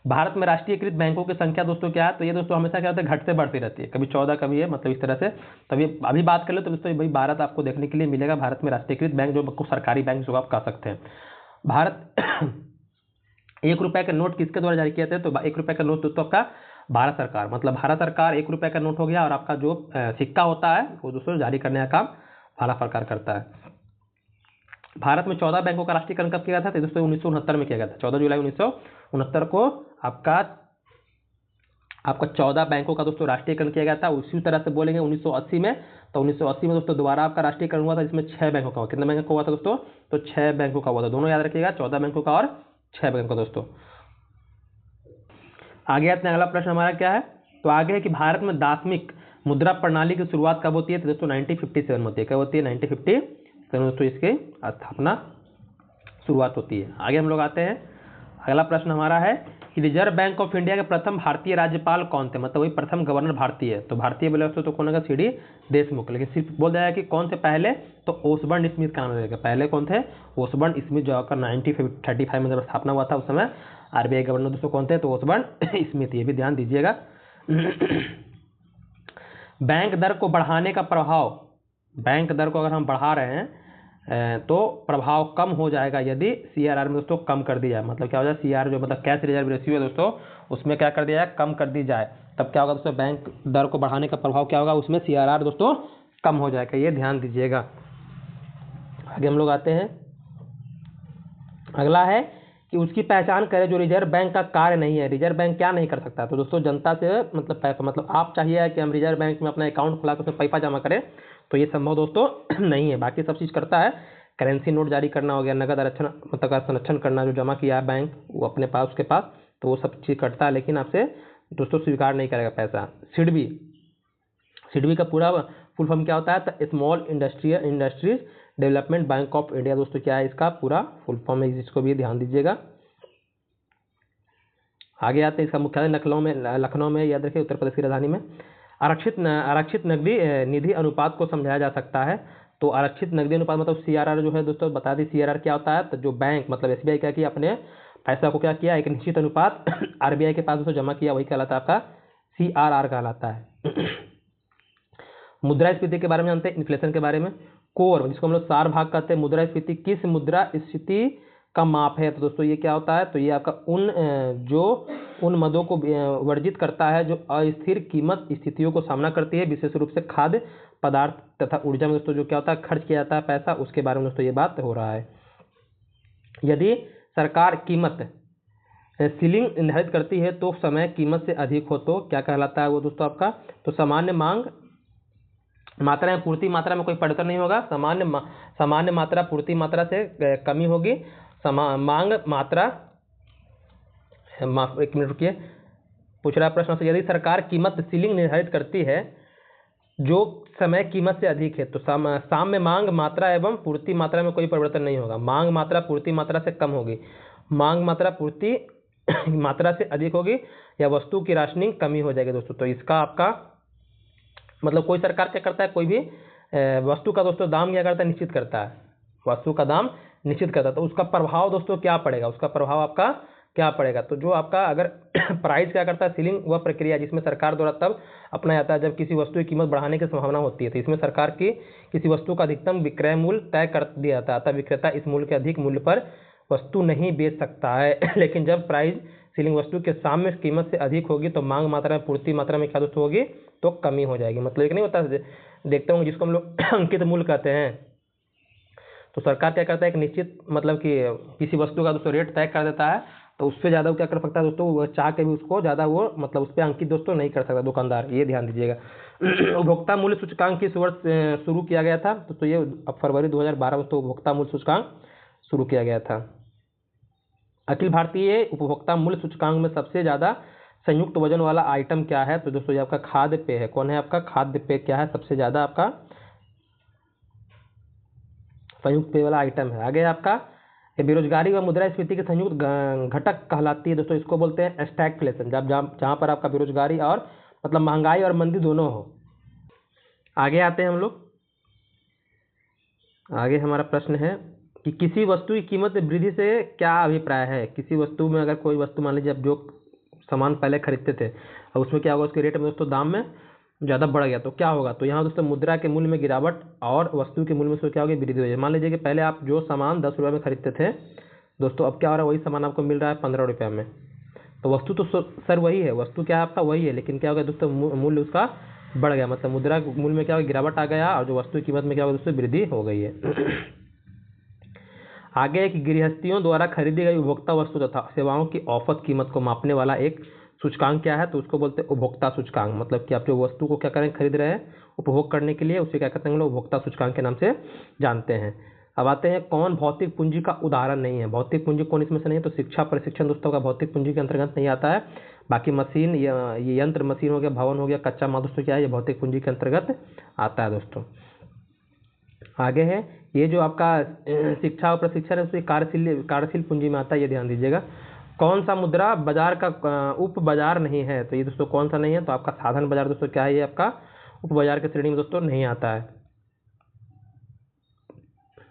भारत में राष्ट्रीयकृत बैंकों की संख्या दोस्तों क्या है, तो ये दोस्तों हमेशा क्या होता है घटते बढ़ती रहती है, कभी 14 कभी है, मतलब इस तरह से। तभी अभी बात कर ले तो दोस्तों भाई भारत आपको देखने के लिए मिलेगा, भारत में राष्ट्रीयकृत बैंक जो कुछ सरकारी बैंक जो आप कह सकते हैं। भारत 1 रुपए के नोट किसके द्वारा जारी किए थे, तो 1 रुपए का नोट दोस्तों आपका भारत सरकार, मतलब भारत सरकार 1 रुपए का नोट हो गया, और आपका जो सिक्का होता है वो दोस्तों जारी करने का काम भारत सरकार करता है। भारत में 14 बैंकों का राष्ट्रीयकरण कब किया था, तो दोस्तों 1969 में किया गया था। 14 जुलाई 1969 को आपका 14 बैंकों का दोस्तों राष्ट्रीयकरण किया गया था। उसी तरह से बोलेंगे 1980 में, तो 1980 में दोस्तों दोबारा आपका राष्ट्रीयकरण हुआ था, जिसमें 6 बैंकों का हुआ। कितने बैंकों का हुआ था दोस्तों, तो 6 बैंकों का हुआ था। दोनों याद रखिएगा, 14 बैंकों का और 6 बैंकों का दोस्तों। आगे आते हैं, अगला प्रश्न हमारा क्या है, तो आगे है कि भारत में दार्शनिक मुद्रा प्रणाली की शुरुआत कब होती है, तो दोस्तों 1957 में होती है। कब होती है, 1957 दोस्तों इसकी स्थापना शुरुआत होती है। आगे हम लोग आते हैं, अगला प्रश्न हमारा है कि रिजर्व बैंक ऑफ इंडिया के प्रथम भारतीय राज्यपाल कौन थे, मतलब वही प्रथम गवर्नर भारतीय है। तो भारतीय बोले तो कौन होगा, सीडी देशमुख। लेकिन सिर्फ बोल दिया कि कौन से पहले, तो ओसबर्न स्मिथ का नाम रहेगा। पहले कौन थे, ओसबर्न स्मिथ, जो आपका 1935 में जब स्थापना हुआ था उस समय आरबीआई गवर्नर दोस्तों कौन थे, तो ओसबर्न स्मिथ। ये भी ध्यान दीजिएगा। बैंक दर को बढ़ाने का प्रभाव, बैंक दर को अगर हम बढ़ा रहे हैं तो प्रभाव कम हो जाएगा यदि सीआरआर में दोस्तों कम कर दी जाए। मतलब क्या हो जाए, सीआर जो मतलब कैश रिजर्व रेशियो है दोस्तों, उसमें क्या कर दिया जाए, कम कर दी जाए, तब क्या होगा दोस्तों, बैंक दर को बढ़ाने का प्रभाव क्या होगा, उसमें सीआरआर दोस्तों कम हो जाएगा। ये ध्यान दीजिएगा। आगे हम लोग आते हैं, अगला है कि उसकी पहचान करें जो रिजर्व बैंक का कार्य नहीं है। रिजर्व बैंक क्या नहीं कर सकता, तो दोस्तों जनता से मतलब पैसा, मतलब आप चाहिए कि हम रिजर्व बैंक में अपना अकाउंट खुला कर उसमें पैसा जमा करें, तो ये संभव दोस्तों नहीं है। बाकी सब चीज़ करता है, करेंसी नोट जारी करना हो गया, नगद आरक्षण मतलब संरक्षण करना, जो जमा किया है बैंक वो अपने पास उसके पास, तो वो सब चीज़ करता है, लेकिन आपसे दोस्तों स्वीकार नहीं करेगा पैसा। सिडबी का पूरा फुल फॉर्म क्या होता है, तो small industries development bank of India दोस्तों क्या है इसका पूरा फुल फॉर्म है, इसको भी ध्यान दीजिएगा। आगे आते हैं, इसका मुख्यालय लखनऊ में याद रखिए, उत्तर प्रदेश की राजधानी में। आरक्षित नकदी निधि अनुपात को समझाया जा सकता है। तो आरक्षित नकदी अनुपात मतलब सीआरआर जो है दोस्तों, बता दी सीआरआर क्या होता है, तो जो बैंक मतलब एसबीआई क्या किया, अपने पैसा को क्या किया, एक निश्चित अनुपात आरबीआई के पास जमा किया, वही कहलाता है आपका सीआरआर कहलाता है। मुद्रास्फीति के बारे में जानते हैं, इन्फ्लेशन के बारे में। कोर जिसको हम लोग सार भाग कहते हैं, मुद्रास्फीति किस मुद्रास्फीति का माप है, तो दोस्तों ये क्या होता है, तो ये आपका उन मदों को वर्जित करता है जो अस्थिर कीमत स्थितियों को सामना करती है, विशेष रूप से खाद्य पदार्थ तथा ऊर्जा में दोस्तों जो क्या होता है खर्च किया जाता है पैसा, उसके बारे में दोस्तों ये बात हो रहा है। यदि सरकार कीमत सीलिंग निर्धारित करती है तो समय कीमत से अधिक हो तो क्या कहलाता है वो दोस्तों आपका? तो सामान्य मांग मात्रा में पूर्ति मात्रा में कोई परिवर्तन नहीं होगा। सामान्य मात्रा पूर्ति मात्रा से कमी होगी। मांग मात्रा एक मिनट रुकिए, पूछ रहा प्रश्न से, यदि सरकार कीमत सीलिंग निर्धारित करती है जो समय कीमत से अधिक है तो साम्य मांग मात्रा एवं पूर्ति मात्रा में कोई परिवर्तन नहीं होगा। मांग मात्रा पूर्ति मात्रा से कम होगी, मांग मात्रा पूर्ति मात्रा से अधिक होगी, या वस्तु की राशनिंग कमी हो जाएगी दोस्तों। तो इसका आपका मतलब कोई सरकार क्या करता है, कोई भी वस्तु का दोस्तों दाम क्या करता है, निश्चित करता है, वस्तु का दाम निश्चित करता है। तो उसका प्रभाव दोस्तों क्या पड़ेगा, उसका प्रभाव आपका क्या पड़ेगा? तो जो आपका अगर प्राइस क्या करता है, सीलिंग वह प्रक्रिया जिसमें सरकार द्वारा तब अपनाया जाता है जब किसी वस्तु की कीमत बढ़ाने की संभावना होती है। तो इसमें सरकार की किसी वस्तु का अधिकतम विक्रय मूल्य तय कर दिया जाता है, अतः विक्रेता इस मूल्य के अधिक मूल्य पर वस्तु नहीं बेच सकता है। लेकिन जब प्राइस सीलिंग वस्तु के सामने कीमत से अधिक होगी तो मांग मात्रा में पूर्ति मात्रा में क्या दोस्तों होगी, तो कमी हो जाएगी। मतलब एक नहीं होता, देखते होंगे जिसको हम लोग अंकित मूल्य कहते हैं। तो सरकार क्या करता है, एक निश्चित मतलब कि किसी वस्तु का दोस्तों रेट तय कर देता है, तो उससे ज़्यादा वो क्या कर सकता है दोस्तों, वो चाह के भी उसको ज़्यादा वो मतलब उस पर अंकित दोस्तों नहीं कर सकता दुकानदार, ये ध्यान दीजिएगा। उपभोक्ता मूल्य सूचकांक किस वर्ष शुरू किया गया था? तो ये फरवरी 2012 में तो उपभोक्ता मूल्य सूचकांक शुरू किया गया था। अखिल भारतीय उपभोक्ता मूल्य सूचकांक में सबसे ज़्यादा संयुक्त वजन वाला आइटम क्या है? तो दोस्तों ये आपका खाद्य पेय है। कौन है आपका? खाद्य पेय क्या है सबसे ज़्यादा आपका संयुक्त पेय वाला आइटम है। आगे आपका ये बेरोजगारी व मुद्रास्फीति के संयुक्त घटक कहलाती है दोस्तों, इसको बोलते हैं स्टैगफ्लेशन, जब जहाँ पर आपका बेरोजगारी और मतलब महंगाई और मंदी दोनों हो। आगे आते हैं हम लोग, आगे हमारा प्रश्न है कि किसी वस्तु की कीमत में वृद्धि से क्या अभिप्राय है? किसी वस्तु में अगर कोई वस्तु मान लीजिए आप जो सामान पहले खरीदते थे और उसमें क्या होगा, उसके रेट में दोस्तों दाम में ज़्यादा बढ़ गया तो क्या होगा? तो यहाँ दोस्तों मुद्रा के मूल्य में गिरावट और वस्तु के मूल्य में उसको क्या होगी, वृद्धि हो जाएगी। मान लीजिए कि पहले आप जो सामान 10 रुपये में खरीदते थे दोस्तों, अब क्या हो रहा है, वही सामान आपको मिल रहा है 15 रुपये में। तो वस्तु तो सर वही है, वस्तु क्या है आपका वही है, लेकिन क्या हो गया दोस्तों, मूल्य उसका बढ़ गया, मतलब मुद्रा मूल्य में क्या होगा, गिरावट आ गया, और जो वस्तु की कीमत में क्या होगा दोस्तों, वृद्धि हो गई है। आगे एक गृहस्थियों द्वारा खरीदी गई उपभोक्ता वस्तु तथा सेवाओं की औसत कीमत को मापने वाला एक सूचकांक क्या है? तो उसको बोलते हैं उपभोक्ता सूचकांक। मतलब कि आप जो वस्तु को क्या करें, खरीद रहे हैं उपभोग करने के लिए, उसे क्या कहते हैं हम लोग, उपभोक्ता सूचकांक के नाम से जानते हैं। अब आते हैं कौन भौतिक पूंजी का उदाहरण नहीं है? भौतिक पूंजी कौन इसमें से नहीं है? तो शिक्षा प्रशिक्षण दोस्तों का भौतिक पूंजी के अंतर्गत नहीं आता है। बाकी मशीन, ये यंत्र मशीन हो गया, भवन हो गया, कच्चा माल दोस्तों क्या है, ये भौतिक पूंजी के अंतर्गत आता है दोस्तों। आगे है ये जो आपका शिक्षा और प्रशिक्षण है उसकी कार्यशील पूंजी में आता है, ये ध्यान दीजिएगा। कौन सा मुद्रा बाजार का उप बाजार नहीं है? तो ये दोस्तों कौन सा नहीं है? तो आपका साधन बाजार दोस्तों क्या है, ये आपका उप बाजार की श्रेणी में दोस्तों नहीं आता है।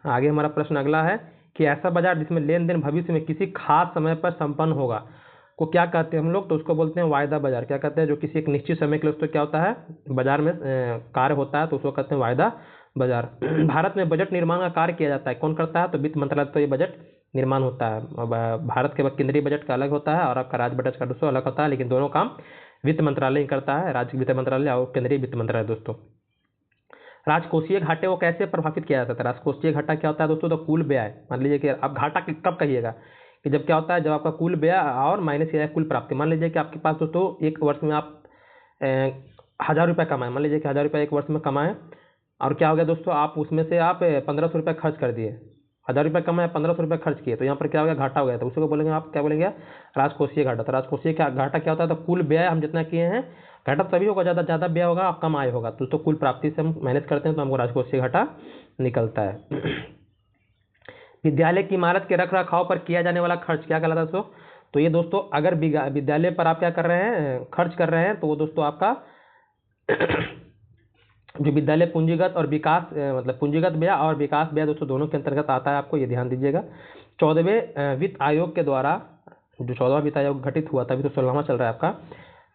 आगे हमारा प्रश्न अगला है कि ऐसा बाजार जिसमें लेन देन भविष्य में किसी खास समय पर संपन्न होगा को क्या कहते हैं हम लोग? तो उसको बोलते हैं वायदा बाजार। क्या कहते हैं? जो किसी एक निश्चित समय के लिए दोस्तों क्या होता है, बाजार में कार्य होता है, तो उसको कहते हैं वायदा बाजार। भारत में बजट निर्माण का कार्य किया जाता है, कौन करता है? तो वित्त मंत्रालय तो ये बजट निर्माण होता है। भारत के केंद्रीय बजट का अलग होता है और आपका राज्य बजट का दोस्तों अलग होता है, लेकिन दोनों काम वित्त मंत्रालय ही करता है, राज्य वित्त मंत्रालय और केंद्रीय वित्त मंत्रालय दोस्तों। राजकोषीय घाटे को कैसे प्रभावित किया जाता है? राजकोषीय घाटा क्या होता है दोस्तों? तो कुल व्यय। मान लीजिए कि आप घाटा कब कहिएगा कि जब क्या होता है, जब आपका कुल व्यय और माइनस किया जाए कुल प्राप्ति। मान लीजिए कि आपके पास दोस्तों एक वर्ष में आप 1000 रुपये कमाए, मान लीजिए कि 1000 रुपये एक वर्ष में कमाए, और क्या हो गया दोस्तों, आप उसमें से आप 1500 रुपये खर्च कर दिए। 1000 रुपये कमाए, 1500 रुपये खर्च किए, तो यहाँ पर क्या हो गया, घाटा हो गया। तो उसी को बोलेंगे आप क्या बोलेंगे, राजकोषीय घाटा। तो राजकोषीय घाटा क्या होता है? तो कुल व्यय हम जितना किए हैं, घाटा तभी होगा ज़्यादा व्यय होगा और कम आय होगा, तो कुल प्राप्ति से हम मैनेज करते हैं, तो हमको राजकोषीय घाटा निकलता है। विद्यालय की इमारत के रख रखाव पर किया जाने वाला खर्च क्या कहलाता है दोस्तों? तो ये दोस्तों अगर विद्यालय पर आप क्या कर रहे हैं, खर्च कर रहे हैं, तो वो दोस्तों आपका जो विद्यालय पूंजीगत और विकास मतलब पूंजीगत व्यय और विकास व्यय दोस्तों दोनों के अंतर्गत आता है, आपको ये ध्यान दीजिएगा। 14वें वित्त आयोग के द्वारा, जो 14वां वित्त आयोग गठित हुआ था, अभी तो 16वां चल रहा है आपका,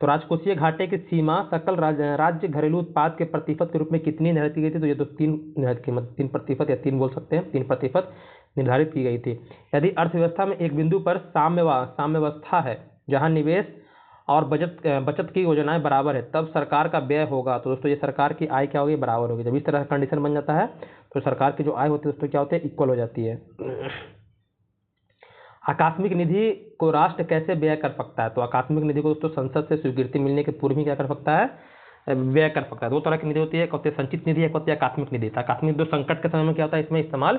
तो राजकोषीय घाटे की सीमा सकल राज्य घरेलू उत्पाद के प्रतिशत के रूप में कितनी निर्धारित की गई थी? तो ये तो 3 निर्धारित की, मतलब 3% या 3 बोल सकते हैं, 3% निर्धारित की गई थी। यदि अर्थव्यवस्था में एक बिंदु पर साम्यावस्था है, जहां निवेश और बचत की योजनाएं बराबर है, तब सरकार का व्यय होगा। तो दोस्तों ये सरकार की आय क्या होगी, बराबर होगी। जब इस तरह का कंडीशन बन जाता है तो सरकार की जो आय होती है दोस्तों क्या होती है, इक्वल हो जाती है। आकस्मिक निधि को राष्ट्र कैसे व्यय कर सकता है? तो आकस्मिक निधि को दोस्तों संसद से स्वीकृति मिलने के पूर्व ही क्या कर सकता है? व्यय कर सकता है। दो तरह की निधि होती है, एक होती है संचित निधि, एक होती है आकस्मिक निधि। आकस्मिक जो संकट के समय में क्या होता है, इसमें इस्तेमाल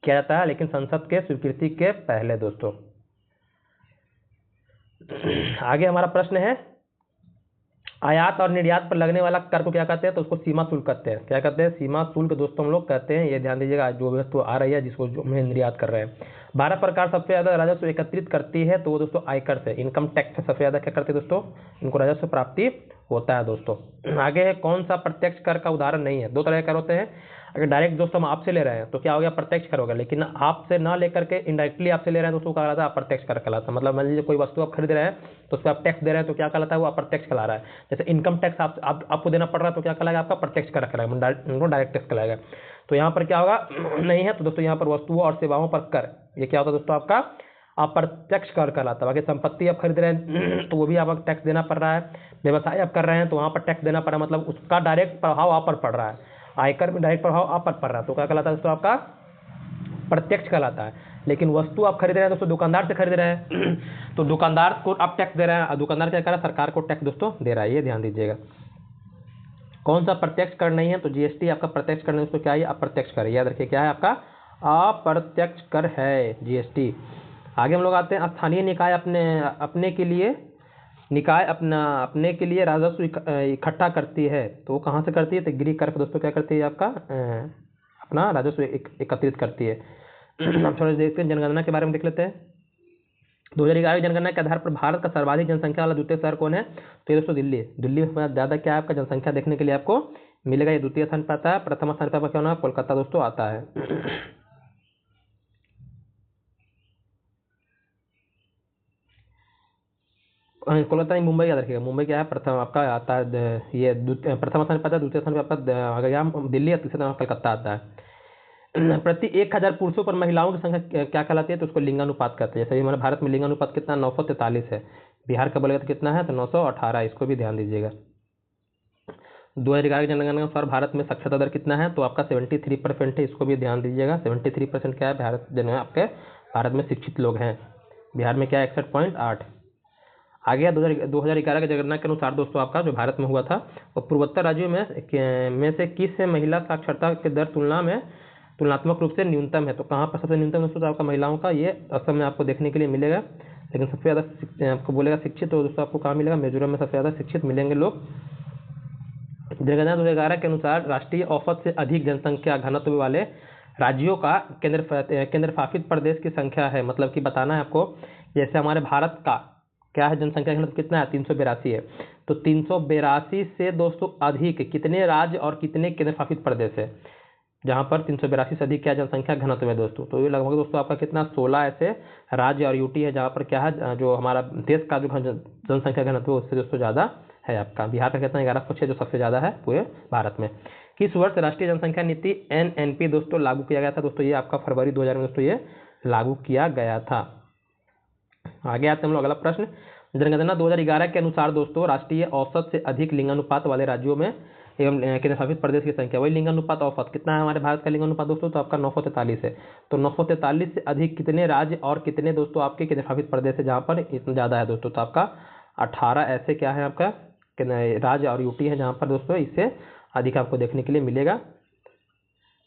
किया जाता है, लेकिन संसद के स्वीकृति के पहले दोस्तों। आगे हमारा प्रश्न है, आयात और निर्यात पर लगने वाला कर को क्या कहते हैं? तो उसको सीमा शुल्क कहते हैं। क्या कहते हैं? सीमा शुल्क दोस्तों हम लोग कहते हैं। ये ध्यान दीजिएगा, जो वस्तु आ रही है जिसको जो हम निर्यात कर रहे हैं। भारत सरकार सबसे ज्यादा राजस्व एकत्रित करती है तो वो दोस्तों आयकर से, इनकम टैक्स से सबसे ज्यादा क्या करती है दोस्तों? इनको राजस्व प्राप्ति होता है दोस्तों। आगे है, कौन सा प्रत्यक्ष कर का उदाहरण नहीं है? दो तरह के कर होते हैं। अगर डायरेक्ट दोस्तों हम आपसे ले रहे हैं तो क्या हो गया? प्रत्यक्ष कर हो गया। लेकिन आपसे ना लेकर के इनडायरेक्टली आपसे ले रहे हैं दोस्तों, क्या कहलाता है? अप्रत्यक्ष कर कहलाता है। मतलब मान लीजिए कोई वस्तु आप खरीद रहे हैं तो उस पर आप टैक्स दे रहे हैं तो क्या कहलाता है? वो अप्रत्यक्ष कहला रहा है। जैसे इनकम टैक्स आपको देना पड़ रहा है तो क्या कहलाएगा? आपका प्रत्यक्ष कर कहलाएगा, डायरेक्ट टैक्स कहलाएगा। तो यहाँ पर क्या होगा? नहीं है तो दोस्तों यहाँ पर वस्तुओं और सेवाओं पर कर, ये क्या होता है दोस्तों? आपका अप्रत्यक्ष कर कहलाता है। बाकी संपत्ति आप खरीद रहे हैं तो वो भी आपको टैक्स देना पड़ रहा है। व्यवसाय आप कर रहे हैं तो वहाँ पर टैक्स देना पड़ रहा है, मतलब उसका डायरेक्ट प्रभाव आप पर पड़ रहा है। आयकर में डायरेक्ट प्रभाव आप पर पड़ रहा है तो क्या कहलाता है दोस्तों? आपका प्रत्यक्ष कहलाता है। लेकिन वस्तु आप खरीद रहे हैं दोस्तों, दुकानदार से खरीद रहे हैं तो दुकानदार को आप टैक्स दे रहे हैं, दुकानदार क्या कर रहा है? सरकार को टैक्स दोस्तों दे रहा है। ये ध्यान दीजिएगा। कौन सा प्रत्यक्ष कर नहीं है? तो जीएसटी आपका प्रत्यक्ष कर नहीं, दोस्तों क्या है? अप्रत्यक्ष कर। याद रखिए क्या है? आपका अप्रत्यक्ष कर है जीएसटी। आगे हम लोग आते हैं, स्थानीय निकाय अपने के लिए अपने के लिए राजस्व इकट्ठा करती है तो वो कहाँ से करती है? तो गृह कर दोस्तों क्या करती है? आपका अपना राजस्व एकत्रित करती है। हम थोड़ा देखते हैं, जनगणना के बारे में देख लेते हैं। 2011 की जनगणना के आधार पर भारत का सर्वाधिक जनसंख्या वाला द्वितीय शहर कौन है? तो ये दोस्तों दिल्ली। दिल्ली में ज़्यादा क्या है आपका जनसंख्या देखने के लिए आपको मिलेगा। ये द्वितीय स्थान पर आता है। प्रथम स्थान पर क्या होना है? कोलकाता दोस्तों आता है। कोलकाता नहीं, मुंबई याद रखिएगा। मुंबई क्या है? प्रथम आपका आता है, ये प्रथम स्थान पर आता है। द्वितीय स्थान पर आपका आ गया दिल्ली, और तीसरे स्थान पर कलकत्ता आता है। प्रति 1000 पुरुषों पर महिलाओं की संख्या क्या कहलाती है? तो उसको लिंगानुपात कहते हैं। जैसे हमारे भारत में लिंगानुपात कितना? 943 है। बिहार का बोलेगा तो कितना है? तो 918। इसको भी ध्यान दीजिएगा। 2011 की जनगणना के अनुसार भारत में साक्षरता दर कितना है? तो आपका 73% है। इसको भी ध्यान दीजिएगा। 73% क्या है? आपके भारत में शिक्षित लोग हैं। बिहार में क्या है? 61.8। आगे 2011 की जनगणना के अनुसार दोस्तों आपका जो भारत में हुआ था वो पूर्वोत्तर राज्यों में से किस से महिला साक्षरता के दर तुलनात्मक रूप से न्यूनतम है? तो कहाँ पर सबसे न्यूनतम दोस्तों? आपका महिलाओं का ये असम में आपको देखने के लिए मिलेगा। लेकिन सबसे ज़्यादा आपको बोलेगा शिक्षित, तो दोस्तों आपको कहाँ मिलेगा? मिजोरम में सबसे ज़्यादा शिक्षित मिलेंगे लोग। जनगणना 2011 के अनुसार राष्ट्रीय औसत से अधिक जनसंख्या घनत्व वाले राज्यों का केंद्र शासित प्रदेश की संख्या है। मतलब कि बताना है आपको, जैसे हमारे भारत का क्या है? जनसंख्या घनत्व कितना है? 382 है। तो 382 से दोस्तों अधिक कितने राज्य और कितने केंद्र शासित प्रदेश है? जहाँ पर 382 से अधिक क्या जनसंख्या घनत्व है दोस्तों? तो ये लगभग दोस्तों आपका कितना? 16 ऐसे राज्य और यूटी है जहाँ पर क्या है, जो हमारा देश का जो जनसंख्या घनत्व है उससे दोस्तों ज़्यादा है आपका। बिहार का कितना? 1106, जो सबसे ज़्यादा है पूरे भारत में। किस वर्ष राष्ट्रीय जनसंख्या नीति NNP दोस्तों लागू किया गया था? दोस्तों ये आपका फरवरी 2000 में दोस्तों ये लागू किया गया था। आगे आते हैं हम लोग अगला प्रश्न। जनगणना 2011 के अनुसार दोस्तों राष्ट्रीय औसत से अधिक लिंगानुपात वाले राज्यों में एवं केंद्र शासित प्रदेश की संख्या, वही लिंगानुपात औसत कितना है हमारे भारत का लिंगानुपात दोस्तों? तो आपका 943 है। तो 943 से अधिक कितने राज्य और कितने दोस्तों आपके केंद्र शासित प्रदेश है जहाँ पर इतना ज़्यादा है दोस्तों? तो आपका 18 ऐसे क्या है आपका राज्य और यूटी है जहाँ पर दोस्तों इससे अधिक आपको देखने के लिए मिलेगा।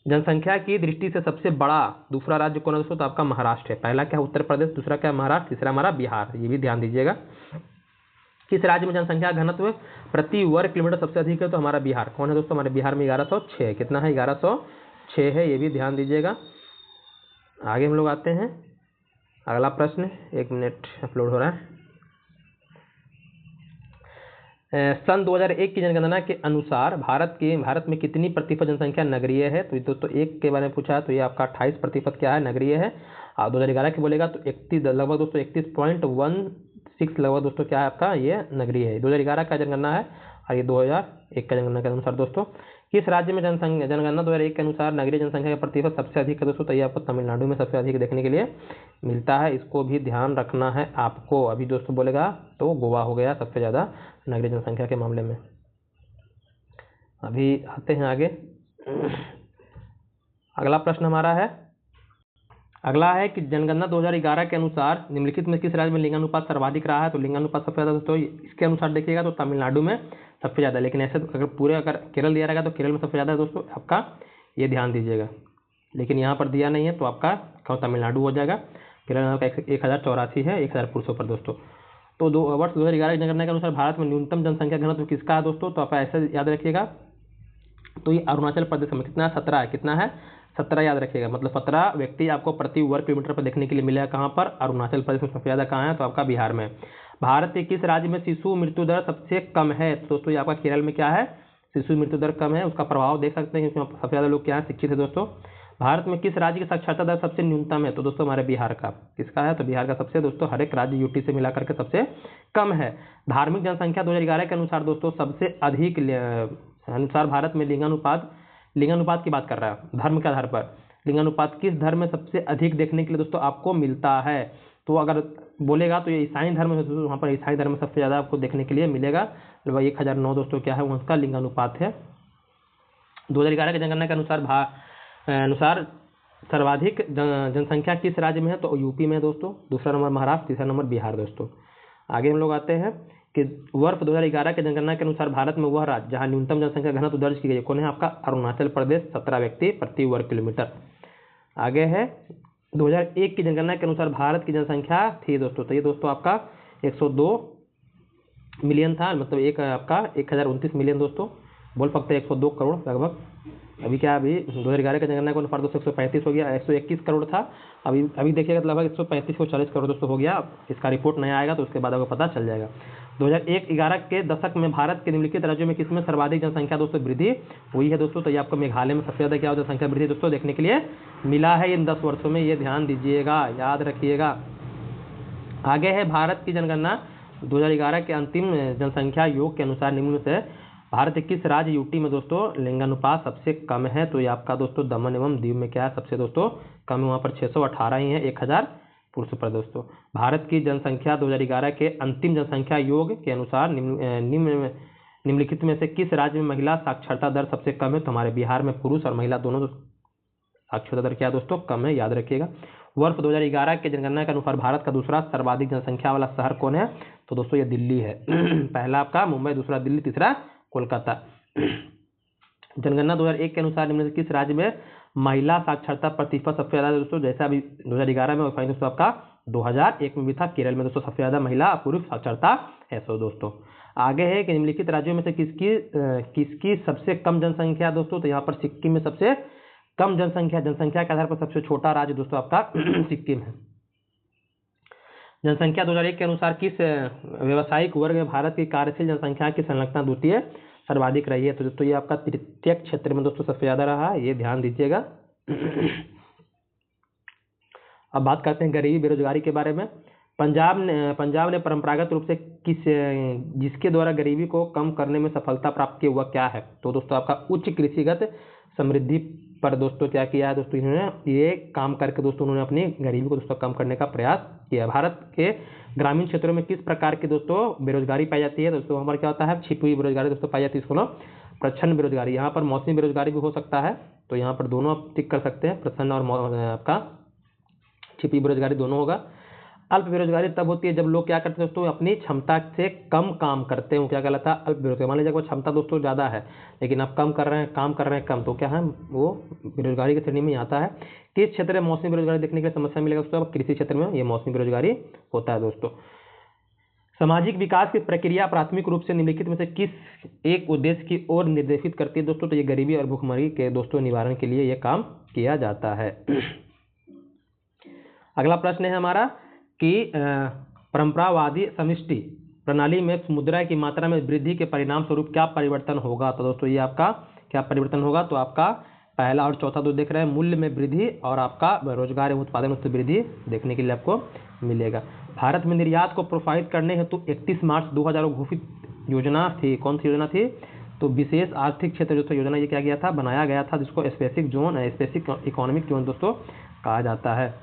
जनसंख्या की दृष्टि से सबसे बड़ा दूसरा राज्य कौन है दोस्तों? तो आपका महाराष्ट्र है। पहला क्या? उत्तर प्रदेश, दूसरा क्या? महाराष्ट्र, तीसरा हमारा बिहार। ये भी ध्यान दीजिएगा। किस राज्य में जनसंख्या घनत्व प्रति वर्ग किलोमीटर सबसे अधिक है? तो हमारा बिहार। कौन है दोस्तों? हमारे बिहार में 1106। कितना है? 1106 है। ये भी ध्यान दीजिएगा। आगे हम लोग आते हैं अगला प्रश्न। 1 मिनट अपलोड हो रहा है। सन 2001 की जनगणना के अनुसार भारत में कितनी प्रतिशत जनसंख्या नगरीय है? तो दोस्तों एक के बारे में पूछा है तो ये आपका 28% क्या है? नगरीय है। और 2011 की बोलेगा तो 31 लगभग दोस्तों 31.16 लगभग दोस्तों क्या है आपका? ये नगरीय है। 2011 का जनगणना है और ये 2001 का जनगणना के अनुसार दोस्तों किस राज्य में जनगणना 2001 के अनुसार नगरीय जनसंख्या का प्रतिशत सबसे अधिक है दोस्तों? तो ये आपको तमिलनाडु में सबसे अधिक देखने के लिए मिलता है। इसको भी ध्यान रखना है आपको। अभी दोस्तों बोलेगा तो गोवा हो गया सबसे ज़्यादा नगरीय जनसंख्या के मामले में। अभी आते हैं आगे। अगला प्रश्न हमारा है अगला है कि जनगणना 2011 के अनुसार निम्नलिखित में किस राज्य में लिंगानुपात सर्वाधिक रहा है। तो लिंगानुपात सबसे ज़्यादा दोस्तों इसके अनुसार देखिएगा तो तमिलनाडु में सबसे ज़्यादा, लेकिन ऐसे अगर केरल दिया रहेगा तो केरल में सबसे ज़्यादा है दोस्तों आपका, ये ध्यान दीजिएगा। लेकिन यहाँ पर दिया नहीं है तो आपका तमिलनाडु हो जाएगा। केरल का 1084 है 1000 पुरुषों पर दोस्तों। तो वर्ष 2011 की जनगणना के अनुसार भारत में न्यूनतम जनसंख्या घनत्व किसका है दोस्तों, तो आप ऐसे याद रखिएगा। तो ये अरुणाचल प्रदेश में कितना है, 17 है। कितना है, 17 याद रखिएगा। मतलब 17 व्यक्ति आपको प्रति वर्ग किलोमीटर पर देखने के लिए मिलेगा। कहाँ पर, अरुणाचल प्रदेश में। सबसे ज़्यादा कहाँ है, तो आपका बिहार में। भारत के किस राज्य में शिशु मृत्यु दर सबसे कम है, तो दोस्तों ये आपका केरल में क्या है, शिशु मृत्यु दर कम है। उसका प्रभाव देख सकते हैं, इसमें सबसे ज़्यादा लोग क्या है, शिक्षित है दोस्तों। भारत में किस राज्य की साक्षरता दर सबसे न्यूनतम है, तो दोस्तों हमारे बिहार का। किसका है, तो बिहार का सबसे दोस्तों, हर एक राज्य यूटी से मिलाकर के सबसे कम है। धार्मिक जनसंख्या 2011 के अनुसार दोस्तों सबसे अधिक अनुसार भारत में लिंगानुपात की बात कर रहा है, धर्म के आधार पर लिंगानुपात किस धर्म में सबसे अधिक देखने के लिए दोस्तों आपको मिलता है। तो अगर बोलेगा तो ये ईसाई धर्म है दोस्तों, वहाँ पर ईसाई धर्म में सबसे ज़्यादा आपको देखने के लिए मिलेगा। लगभग 1009 दोस्तों क्या है, उसका लिंगानुपात है। 2011 की जनगणना के अनुसार सर्वाधिक जनसंख्या किस राज्य में है, तो यूपी में दोस्तों। दूसरा नंबर महाराष्ट्र, तीसरा नंबर बिहार दोस्तों। आगे हम लोग आते हैं कि वर्ष 2011 के जनगणना के अनुसार भारत में वह राज्य जहां न्यूनतम जनसंख्या घनत्व दर्ज की गई कौन है, आपका अरुणाचल प्रदेश, 17 व्यक्ति प्रति वर्ग किलोमीटर। आगे है 2001 की जनगणना के अनुसार भारत की जनसंख्या थी दोस्तों, तो ये दोस्तों आपका 102 मिलियन था। मतलब एक आपका 1029 मिलियन दोस्तों, बोल सकते हैं 102 करोड़ लगभग। अभी क्या, अभी 2011 के जनगणना के अनुसार दोस्तों 135 हो गया, 121 करोड़ था। अभी देखिएगा तो लगभग 135 से 40 करोड़ दोस्तों हो गया। इसका रिपोर्ट नया आएगा तो उसके बाद आपको पता चल जाएगा। 2011 के दशक में भारत के निम्नलिखित राज्यों में किसमें सर्वाधिक जनसंख्या दोस्तों वृद्धि हुई है दोस्तों, तो ये आपको मेघालय में सबसे ज़्यादा क्या जनसंख्या वृद्धि दोस्तों देखने के लिए मिला है इन 10 वर्षों में। ये ध्यान दीजिएगा, याद रखिएगा। आगे है भारत की जनगणना 2011 के अंतिम जनसंख्या योग के अनुसार निम्न में से भारत के किस राज्य यूटी में दोस्तों लिंगानुपात सबसे कम है, तो ये आपका दोस्तों दमन एवं दीव में क्या है सबसे दोस्तों कम है, वहाँ पर 618 ही है 1000 पुरुषों पर दोस्तों। भारत की जनसंख्या 2011 के अंतिम जनसंख्या योग के अनुसार निम्नलिखित में से किस राज्य में महिला साक्षरता दर सबसे कम है, तो हमारे बिहार में पुरुष और महिला दोनों साक्षरता दर क्या दोस्तों कम है, याद रखिएगा। वर्ष 2011 के जनगणना के अनुसार भारत का दूसरा सर्वाधिक जनसंख्या वाला शहर कौन है, तो दोस्तों ये दिल्ली है। पहला आपका मुंबई, दूसरा दिल्ली, तीसरा कोलकाता। जनगणना 2001 के अनुसार निम्न किस राज्य में महिला साक्षरता प्रतिशत सबसे ज्यादा दोस्तों, जैसा अभी 2011 में और दोस्तों आपका 2001 में भी था, केरल में दोस्तों सबसे ज्यादा महिला पुरुष साक्षरता है। सो दोस्तों आगे है कि निम्नलिखित राज्यों में से किसकी सबसे कम जनसंख्या दोस्तों, तो यहाँ पर सिक्किम में सबसे कम जनसंख्या के आधार पर सबसे छोटा राज्य दोस्तों आपका सिक्किम है। जनसंख्या 2001 के अनुसार किस व्यवसायिक वर्ग में भारत की कार्यशील जनसंख्या की संलग्नता द्वितीय सर्वाधिक रही है, तो दोस्तों ये आपका तृतीय क्षेत्र में दोस्तों सबसे ज्यादा रहा है, ये ध्यान दीजिएगा। अब बात करते हैं गरीबी बेरोजगारी के बारे में। पंजाब ने परंपरागत रूप से जिसके द्वारा गरीबी को कम करने में सफलता प्राप्त की हुआ क्या है, तो दोस्तों आपका उच्च कृषिगत समृद्धि पर दोस्तों क्या किया है दोस्तों, इन्होंने ये काम करके दोस्तों उन्होंने अपनी गरीबी को दोस्तों कम करने का प्रयास किया। भारत के ग्रामीण क्षेत्रों में किस प्रकार की दोस्तों बेरोजगारी पाई जाती है, दोस्तों हमारा क्या होता है, छिपी हुई बेरोजगारी दोस्तों पाई जाती है, इसको ना प्रच्छन्न बेरोजगारी। यहाँ पर मौसमी बेरोजगारी भी हो सकता है, तो यहाँ पर दोनों आप टिक कर सकते हैं, प्रच्छन्न और आपका छिपी बेरोजगारी दोनों होगा। अल्प बेरोजगारी तब होती है जब लोग क्या करते हैं दोस्तों, अपनी क्षमता से कम काम करते हैं, क्या कहलाता है, अल्प बेरोजगारी। मान लीजिए वो क्षमता दोस्तों ज़्यादा है लेकिन आप काम कर रहे हैं कम, तो क्या है वो बेरोजगारी की श्रेणी में आता है। किस क्षेत्र में मौसमी बेरोजगारी देखने की समस्या मिलेगा दोस्तों, कृषि क्षेत्र में ये मौसमी बेरोजगारी होता है दोस्तों। सामाजिक विकास की प्रक्रिया प्राथमिक रूप से निम्नलिखित में से किस एक उद्देश्य की ओर निर्देशित करती है दोस्तों, तो ये गरीबी और भुखमरी के दोस्तों निवारण के लिए ये काम किया जाता है। अगला प्रश्न है हमारा कि परंपरावादी समष्टि प्रणाली में मुद्रा की मात्रा में वृद्धि के परिणाम स्वरूप क्या परिवर्तन होगा, तो दोस्तों ये आपका क्या परिवर्तन होगा, तो आपका पहला और चौथा तो देख रहे हैं मूल्य में वृद्धि और आपका रोजगार एवं उत्पादन में वृद्धि देखने के लिए आपको मिलेगा। भारत में निर्यात को प्रोत्साहित करने हेतु 31 मार्च 2000 घोषित योजना थी, कौन सी योजना थी, तो विशेष आर्थिक क्षेत्र दोस्तों योजना ये क्या गया था, बनाया गया था, जिसको स्पेसिफिक इकोनॉमिक जोन दोस्तों कहा जाता है।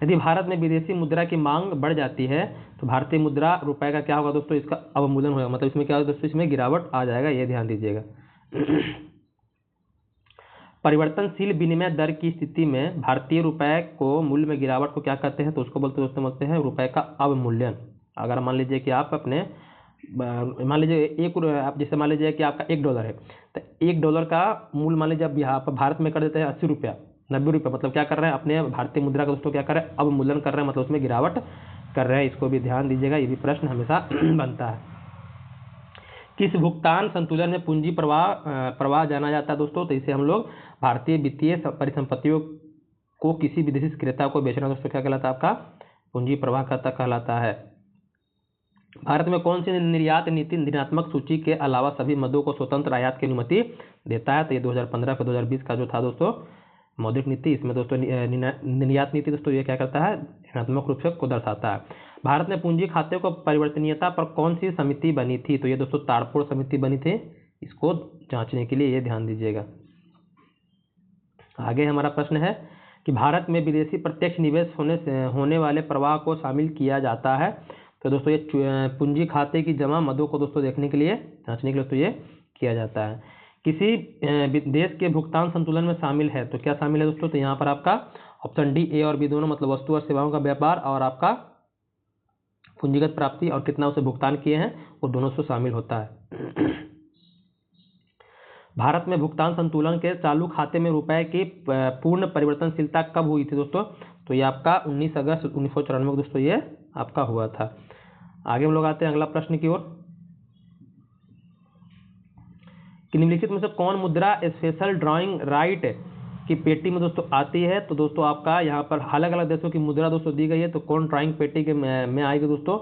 यदि भारत में विदेशी मुद्रा की मांग बढ़ जाती है तो भारतीय मुद्रा रुपए का क्या होगा दोस्तों, इसका अवमूल्यन होगा, मतलब इसमें क्या होगा दोस्तों, इसमें गिरावट आ जाएगा, ये ध्यान दीजिएगा। परिवर्तनशील विनिमय दर की स्थिति में भारतीय रुपए को मूल्य में गिरावट को क्या कहते हैं? तो उसको बोलते हैं रुपए का अवमूल्यन। अगर मान लीजिए कि आप अपने मान लीजिए आप जैसे मान लीजिए कि आपका $1 है, तो $1 का मूल्य मान लीजिए अब यहाँ पर भारत में कर देते हैं 80 रुपया, 90 रुपये, मतलब क्या कर रहे हैं? अपने भारतीय मुद्रा का दोस्तों क्या कर रहे हैं? अवमूल्यन कर रहे हैं, मतलब उसमें गिरावट कर रहे हैं। इसको भी ध्यान दीजिएगा, ये भी प्रश्न हमेशा बनता है। किस भुगतान संतुलन में पूंजी प्रवाह जाना जाता है दोस्तों? तो इसे हम लोग भारतीय वित्तीय परिसंपत्तियों को किसी विदेशी क्रेता को बेचना दोस्तों क्या कहलाता है? आपका पूंजी प्रवाह खाता कहलाता है। भारत में कौन सी निर्यात नीति ऋणात्मक सूची के अलावा सभी मदों को स्वतंत्र आयात की अनुमति देता है? तो ये 2015 से 2020 का जो था दोस्तों मौद्रिक नीति, इसमें दोस्तों निर्यात नीति दोस्तों ये क्या करता है? ऋणात्मक रूप से को दर्शाता है। भारत में पूंजी खाते को परिवर्तनीयता पर कौन सी समिति बनी थी? तो ये दोस्तों ताड़पोड़ समिति बनी थी, इसको जांचने के लिए ये ध्यान दीजिएगा। आगे हमारा प्रश्न है कि भारत में विदेशी प्रत्यक्ष निवेश होने वाले प्रवाह को शामिल किया जाता है। तो दोस्तों ये पूंजी खाते की जमा मदों को दोस्तों देखने के लिए, जांचने के लिए तो ये किया जाता है। किसी देश के भुगतान संतुलन में शामिल है, तो क्या शामिल है दोस्तों? तो यहाँ पर आपका ऑप्शन डी, ए और बी दोनों, मतलब वस्तु और सेवाओं का व्यापार और आपका पूंजीगत प्राप्ति और कितना उसे भुगतान किए हैं, वो दोनों से शामिल होता है। भारत में भुगतान संतुलन के चालू खाते में रुपए की पूर्ण परिवर्तनशीलता कब हुई थी दोस्तों? तो ये आपका 19 अगस्त 1994 को दोस्तों ये आपका हुआ था। आगे हम लोग आते हैं अगला प्रश्न की ओर कि निम्नलिखित में से कौन मुद्रा स्पेशल ड्राइंग राइट की पेटी में दोस्तों आती है? तो दोस्तों आपका यहाँ पर अलग अलग देशों की मुद्रा दोस्तों दी गई है, तो कौन ड्राइंग पेटी के में आएगी दोस्तों?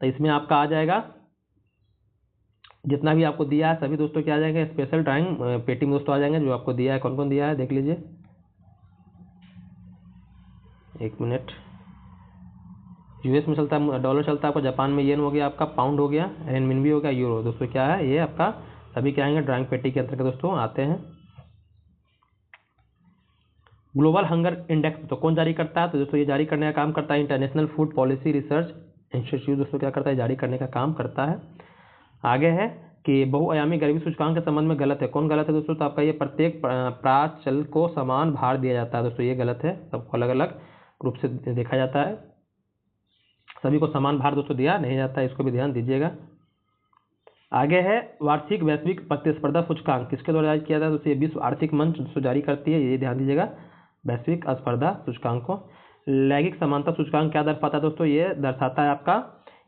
तो इसमें आपका आ जाएगा, जितना भी आपको दिया है सभी दोस्तों क्या आ जाएंगे? स्पेशल ड्राइंग पेटी में दोस्तों आ जाएंगे। जो आपको दिया है, कौन कौन दिया है देख लीजिए, एक मिनट। यूएस में चलता है डॉलर, चलता है आपका जापान में येन हो गया, आपका पाउंड हो गया, रेनमिनबी हो गया, यूरो। दोस्तों क्या है ये आपका सभी क्या आएंगे? ड्राइंग पेटी के अंतर्गत दोस्तों आते हैं। ग्लोबल हंगर इंडेक्स तो कौन जारी करता है? तो दोस्तों ये जारी करने का काम करता है international food policy research institute. दोस्तों क्या करता है? जारी करने का काम करता है। आगे है कि बहुआयामी गरीबी सूचकांक के संबंध में गलत है। कौन गलत है दोस्तों? तो आपका ये प्रत्येक प्राचल को समान भार दिया जाता है। दोस्तों ये गलत है, सबको अलग अलग रूप से देखा जाता है, सभी को समान भार दोस्तों दिया नहीं जाता है, इसको भी ध्यान दीजिएगा। आगे है वार्षिक वैश्विक प्रतिस्पर्धा सूचकांक किसके द्वारा जारी किया जाता है? दोस्तों ये विश्व आर्थिक मंच दोस्तों जारी करती है, ये ध्यान दीजिएगा। वैश्विक स्पर्धा सूचकांक को लैंगिक समानता सूचकांक क्या दर्शाता है दोस्तों? ये दर्शाता है आपका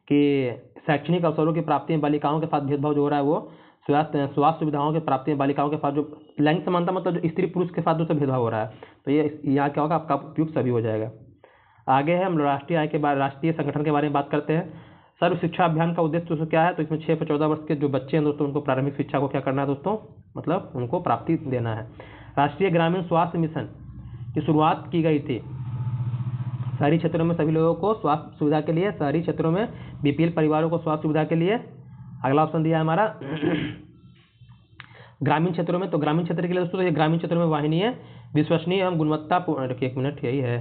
कि शैक्षणिक अवसरों की प्राप्ति में बालिकाओं के साथ भेदभाव जो हो रहा है, वो स्वास्थ्य सुविधाओं की प्राप्ति में बालिकाओं के साथ जो लैंगिक समानता मतलब जो स्त्री पुरुष के साथ दोस्तों भेदभाव हो रहा है, तो ये यहाँ क्या होगा? आपका उपयुक्त सभी हो जाएगा। आगे है हम राष्ट्रीय आय के बारे, राष्ट्रीय संगठन के बारे में बात करते हैं। सर्व शिक्षा अभियान का उद्देश्य दोस्तों क्या है? तो इसमें 6 से 14 वर्ष के जो बच्चे हैं दोस्तों, उनको प्रारंभिक शिक्षा को क्या करना है दोस्तों? मतलब उनको प्राप्ति देना है। राष्ट्रीय ग्रामीण स्वास्थ्य मिशन की शुरुआत की गई थी शहरी क्षेत्रों में सभी लोगों को स्वास्थ्य सुविधा के लिए, शहरी क्षेत्रों में बीपीएल परिवारों को स्वास्थ्य सुविधा के लिए। अगला ऑप्शन दिया है हमारा ग्रामीण क्षेत्रों में, तो ग्रामीण क्षेत्र के लिए दोस्तों ये ग्रामीण क्षेत्रों में वाहिनी है विश्वसनीय एवं गुणवत्तापूर्ण। एक मिनट, यही है,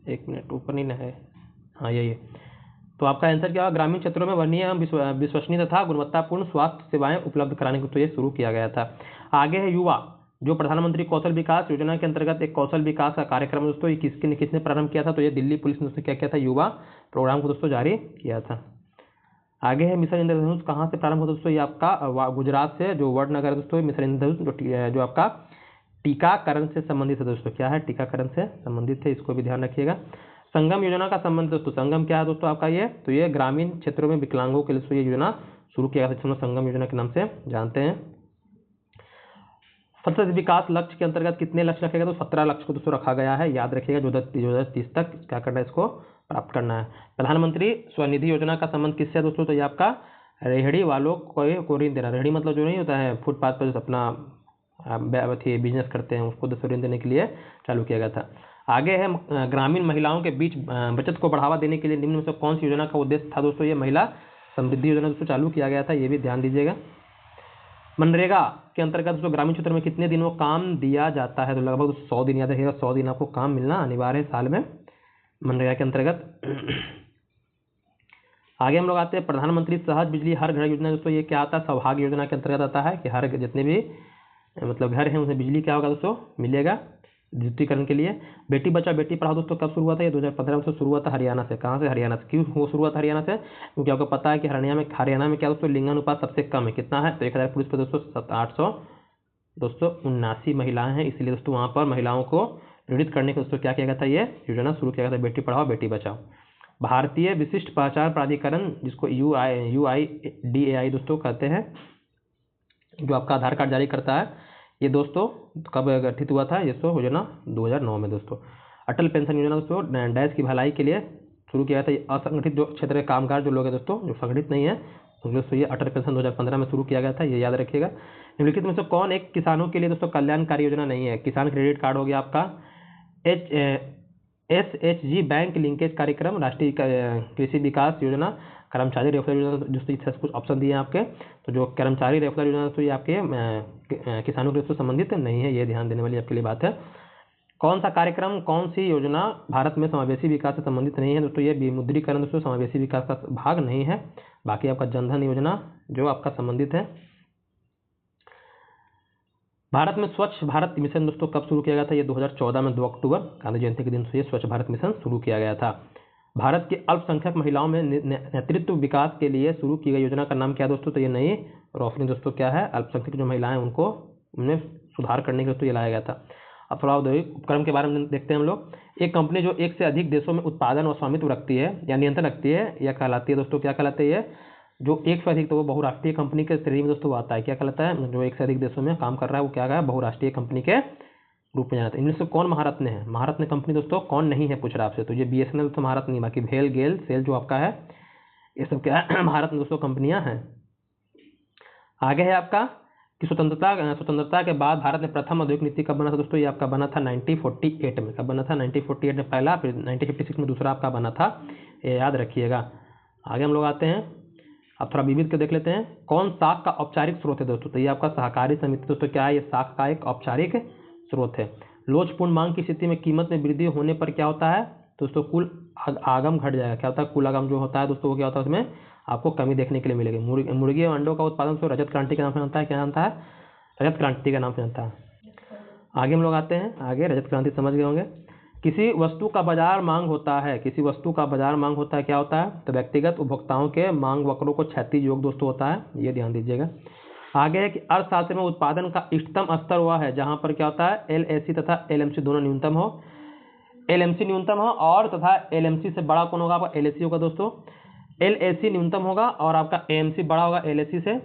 एक मिनट ऊपर नहीं है, हाँ यही है। तो आपका आंसर क्या होगा? ग्रामीण क्षेत्रों में वाहिनी एवं विश्वसनीय तथा गुणवत्तापूर्ण स्वास्थ्य सेवाएं उपलब्ध कराने को तो ये शुरू किया गया था। आगे है युवा, जो प्रधानमंत्री कौशल विकास योजना के अंतर्गत एक कौशल विकास का कार्यक्रम दोस्तों, ये किसने प्रारंभ किया था? तो ये दिल्ली पुलिस ने दोस्तों क्या किया था? युवा प्रोग्राम को दोस्तों जारी किया था। आगे है मिशन इंद्रधनुष कहाँ से प्रारंभ होता है दोस्तों? ये आपका गुजरात से जो वडनगर दोस्तों मिशन इंद्रधनुष जो आपका टीकाकरण से संबंधित है दोस्तों। क्या है? टीकाकरण से संबंधित है, इसको भी ध्यान रखिएगा। संगम योजना का संबंध दोस्तों, संगम क्या है दोस्तों आपका ये? तो ये ग्रामीण क्षेत्रों में विकलांगों के लिए ये योजना शुरू किया गया था, संगम योजना के नाम से जानते हैं। सतत विकास लक्ष्य के अंतर्गत कितने लक्ष्य रखे गए? तो 17 लक्ष्य को दोस्तों रखा गया है, याद रखिएगा। 2030 तक क्या करना है? इसको प्राप्त करना है। प्रधानमंत्री स्वनिधि योजना का संबंध किससे दोस्तों? तो ये आपका रेहड़ी वालों को ऋण देना। रेहड़ी मतलब जो नहीं होता है फुटपाथ पर अपना बिजनेस करते हैं, उसको दोस्तों ऋण देने के लिए चालू किया गया था। आगे है ग्रामीण महिलाओं के बीच बचत को बढ़ावा देने के लिए निम्न में से कौन सी योजना का उद्देश्य था दोस्तों? ये महिला समृद्धि योजना दोस्तों चालू किया गया था, ये भी ध्यान दीजिएगा। मनरेगा के अंतर्गत दोस्तों ग्रामीण क्षेत्र में कितने दिनों काम दिया जाता है? तो लगभग 100 दिन, याद रखिएगा 100 दिन आपको काम मिलना अनिवार्य है साल में मनरेगा के अंतर्गत। आगे हम लोग आते हैं प्रधानमंत्री सहज बिजली हर घर योजना दोस्तों, ये क्या आता है? सौभाग्य योजना के अंतर्गत आता है कि हर जितने भी मतलब घर हैं उन्हें बिजली क्या होगा दोस्तों मिलेगा विद्युतीकरण के लिए। बेटी बचाओ बेटी पढ़ाओ दोस्तों कब शुरू हुआ था? ये 2015 में से शुरू हुआ था हरियाणा से। कहाँ से? हरियाणा से। क्यों वो शुरू हुआ था हरियाणा से? क्योंकि आपको पता है कि हरियाणा में क्या दोस्तों लिंगानुपात सबसे कम है। कितना है? तो 1000 पुरुष पर दोस्तों 879 महिलाएं हैं, इसलिए दोस्तों वहाँ पर महिलाओं को प्रेरित करने के दोस्तों क्या किया गया था? ये योजना शुरू किया गया था, बेटी पढ़ाओ बेटी बचाओ। भारतीय विशिष्ट पहचान प्राधिकरण जिसको UIDAI दोस्तों कहते हैं, जो आपका आधार कार्ड जारी करता है, ये दोस्तों कब गठित हुआ था? ये योजना 2009 में दोस्तों। अटल पेंशन योजना दोस्तों देश की भलाई के लिए शुरू किया था। ये असंगठित जो क्षेत्र के कामगार जो लोग हैं दोस्तों, जो संगठित नहीं है, तो दोस्तों ये अटल पेंशन 2015 में शुरू किया गया था, ये याद रखिएगा। निम्नलिखित में से कौन एक किसानों के लिए दोस्तों कल्याणकारी योजना नहीं है? किसान क्रेडिट कार्ड हो गया आपका, SHG बैंक लिंकेज कार्यक्रम, राष्ट्रीय कृषि विकास योजना, कर्मचारी रेफरल योजना, जो कुछ ऑप्शन दिए हैं आपके। तो जो कर्मचारी रेफरल योजना तो ये आपके किसानों के संबंधित नहीं है, ये ध्यान देने वाली आपके लिए बात है। कौन सा कार्यक्रम, कौन सी योजना भारत में समावेशी विकास से संबंधित नहीं है? दोस्तों ये विमुद्रीकरण दोस्तों समावेशी विकास का भाग नहीं है। बाकी आपका जनधन योजना जो आपका संबंधित है। भारत में स्वच्छ भारत मिशन दोस्तों कब शुरू किया गया था? ये 2014 में 2 अक्टूबर गांधी जयंती के दिन से ये स्वच्छ भारत मिशन शुरू किया गया था। भारत की अल्पसंख्यक महिलाओं में नेतृत्व विकास के लिए शुरू की गई योजना का नाम क्या दोस्तों? तो ये नई रोशनी दोस्तों क्या है? अल्पसंख्यक जो महिलाएं उनको उनमें सुधार करने के दोस्तों ये लाया गया था। अब थोड़ा औद्योगिक उपक्रम के बारे में देखते हैं हम लोग। एक कंपनी जो एक से अधिक देशों में उत्पादन और स्वामित्व रखती है या नियंत्रण रखती है, यह कहलाती है दोस्तों, क्या कहलाती है? जो एक से अधिक, तो वो बहुराष्ट्रीय कंपनी के श्रेणी में दोस्तों आता है। क्या कहलाता है? जो एक से अधिक देशों में काम कर रहा है वो क्या है? बहुराष्ट्रीय कंपनी के रूप में जाता है। इनमें से कौन महारत्न है? महारत्न कंपनी दोस्तों कौन नहीं है पूछ रहा आपसे? तो ये BSNL तो महारत्न नहीं, बाकी भेल गेल सेल जो आपका है ये सब क्या है? महारत्न दोस्तों कंपनियां हैं। आगे है आपका कि स्वतंत्रता के बाद भारत ने प्रथम औद्योगिक नीति कब बना था दोस्तों? ये आपका बना था 1948 में। कब बना था? 1948 में पहला, फिर 1956 में दूसरा आपका बना था, ये याद रखिएगा। आगे हम लोग आते हैं, अब थोड़ा विविध के देख लेते हैं। कौन साख का औपचारिक स्रोत है दोस्तों? तो ये आपका सहकारी समिति दोस्तों क्या है? ये साख का एक औपचारिक स्रोत है। लोचपूर्ण मांग की स्थिति में कीमत में वृद्धि होने पर क्या होता है दोस्तों? कुल आगम घट जाएगा। क्या होता है? कुल आगम जो होता है दोस्तों वो क्या होता है? उसमें आपको कमी देखने के लिए मिलेगी। मुर्गी और अंडों का उत्पादन तो रजत क्रांति के नाम से जानता है। क्या जानता है? रजत क्रांति के नाम से जानता है। आगे हम लोग आते हैं, आगे रजत क्रांति समझ गए होंगे। किसी वस्तु का बाजार मांग होता है, किसी वस्तु का बाजार मांग होता है, क्या होता है? तो व्यक्तिगत उपभोक्ताओं के मांग वक्रों को क्षैतिज योग दोस्तों होता है, ये ध्यान दीजिएगा। आगे है कि अर्थशास्त्र में उत्पादन का इष्टतम स्तर हुआ है जहां पर क्या होता है? LAC तथा LMC दोनों न्यूनतम हो। LMC न्यूनतम हो और तथा LMC से बड़ा कौन होगा? आपका LAC होगा दोस्तों। LAC न्यूनतम होगा और आपका AMC बड़ा होगा LAC से।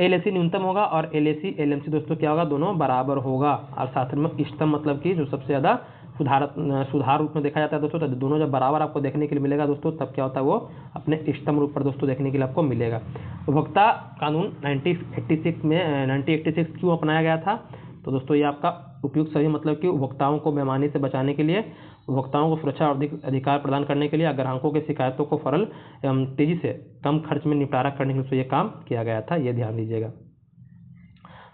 LAC न्यूनतम होगा और LAC LMC दोस्तों क्या होगा? दोनों बराबर होगा। अर्थशास्त्र में इष्टतम मतलब कि जो सबसे ज़्यादा सुधार रूप में देखा जाता है दोस्तों, तो दोनों जब बराबर आपको देखने के लिए मिलेगा दोस्तों, तब क्या होता है? वो अपने इष्टतम रूप पर दोस्तों देखने के लिए आपको मिलेगा। उपभोक्ता कानून 1986 क्यों अपनाया गया था? तो दोस्तों ये आपका उपयुक्त सही मतलब कि उपभोक्ताओं को बेईमानी से बचाने के लिए, उपभोक्ताओं को सुरक्षा और अधिकार प्रदान करने के लिए, ग्राहकों के शिकायतों को सरल एवं तेजी से कम खर्च में निपटारा करने के लिए ये काम किया गया था, ये ध्यान दीजिएगा।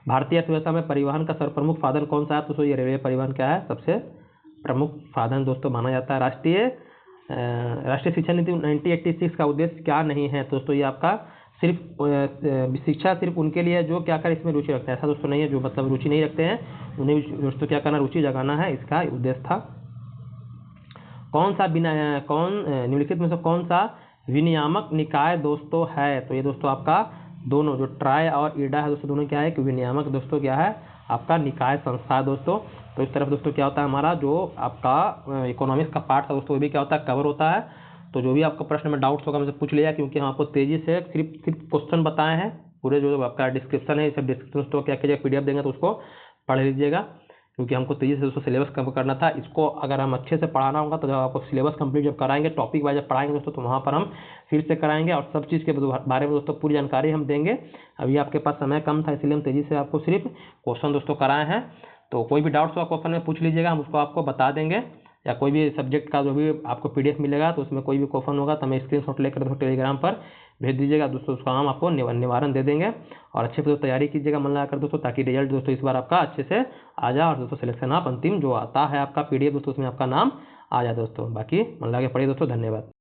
भारतीय अर्थव्यवस्था में परिवहन का सर्वप्रमुख साधन कौन सा है? तो ये रेलवे परिवहन क्या है? सबसे प्रमुख साधन दोस्तों माना जाता है। राष्ट्रीय शिक्षा नीति 1986 का उद्देश्य क्या नहीं है दोस्तों? ये आपका सिर्फ शिक्षा सिर्फ उनके लिए जो क्या कर इसमें रुचि रखते हैं, ऐसा दोस्तों नहीं है। जो मतलब रुचि नहीं रखते हैं उन्हें दोस्तों क्या करना? रुचि जगाना है, इसका उद्देश्य था। निम्नलिखित में से कौन सा विनियामक निकाय दोस्तों है? तो ये दोस्तों आपका दोनों जो ट्राई और ईडा है दोस्तों, दोनों क्या है कि विनियामक दोस्तों क्या है? आपका निकाय संस्था है दोस्तों। तो इस तरफ दोस्तों क्या होता है? हमारा जो आपका इकोनॉमिक्स का पार्ट था दोस्तों वो भी क्या होता है? कवर होता है। तो जो भी आपका प्रश्न में डाउट्स होगा मुझसे पूछ लिया, क्योंकि हम आपको तेजी से सिर्फ क्वेश्चन बताए हैं। पूरे जो आपका डिस्क्रिप्शन है, सब डिस्क्रिप्शन दोस्तों क्या कीजिएगा? PDF देंगे तो उसको पढ़ लीजिएगा, क्योंकि हमको तेजी से दोस्तों सिलेबस कवर करना था। इसको अगर हम अच्छे से पढ़ाना होगा तो जब आपको सिलेबस कंप्लीट जब कराएंगे, टॉपिक वाइज जब पढ़ाएंगे दोस्तों, तो वहाँ पर हम फिर से कराएंगे और सब चीज़ के बारे में दोस्तों पूरी जानकारी हम देंगे। अभी आपके पास समय कम था, इसलिए हम तेजी से आपको सिर्फ क्वेश्चन दोस्तों कराए हैं। तो कोई भी डाउट्स हो क्वेश्चन में पूछ लीजिएगा, हम उसको आपको बता देंगे। या कोई भी सब्जेक्ट का जो भी आपको PDF मिलेगा तो उसमें कोई भी क्वेश्चन होगा तो हमें स्क्रीनशॉट लेकर टेलीग्राम पर भेज दीजिएगा दोस्तों, उसका हम आपको निवारण दे देंगे। और अच्छे से तैयारी कीजिएगा मन लगाकर दोस्तों, ताकि रिजल्ट दोस्तों इस बार आपका अच्छे से आ जाए और दोस्तों सिलेक्शन आप अंतिम जो आता है आपका PDF दोस्तों उसमें आपका नाम आ जाए दोस्तों। बाकी मन लगा के पढ़िए दोस्तों, धन्यवाद।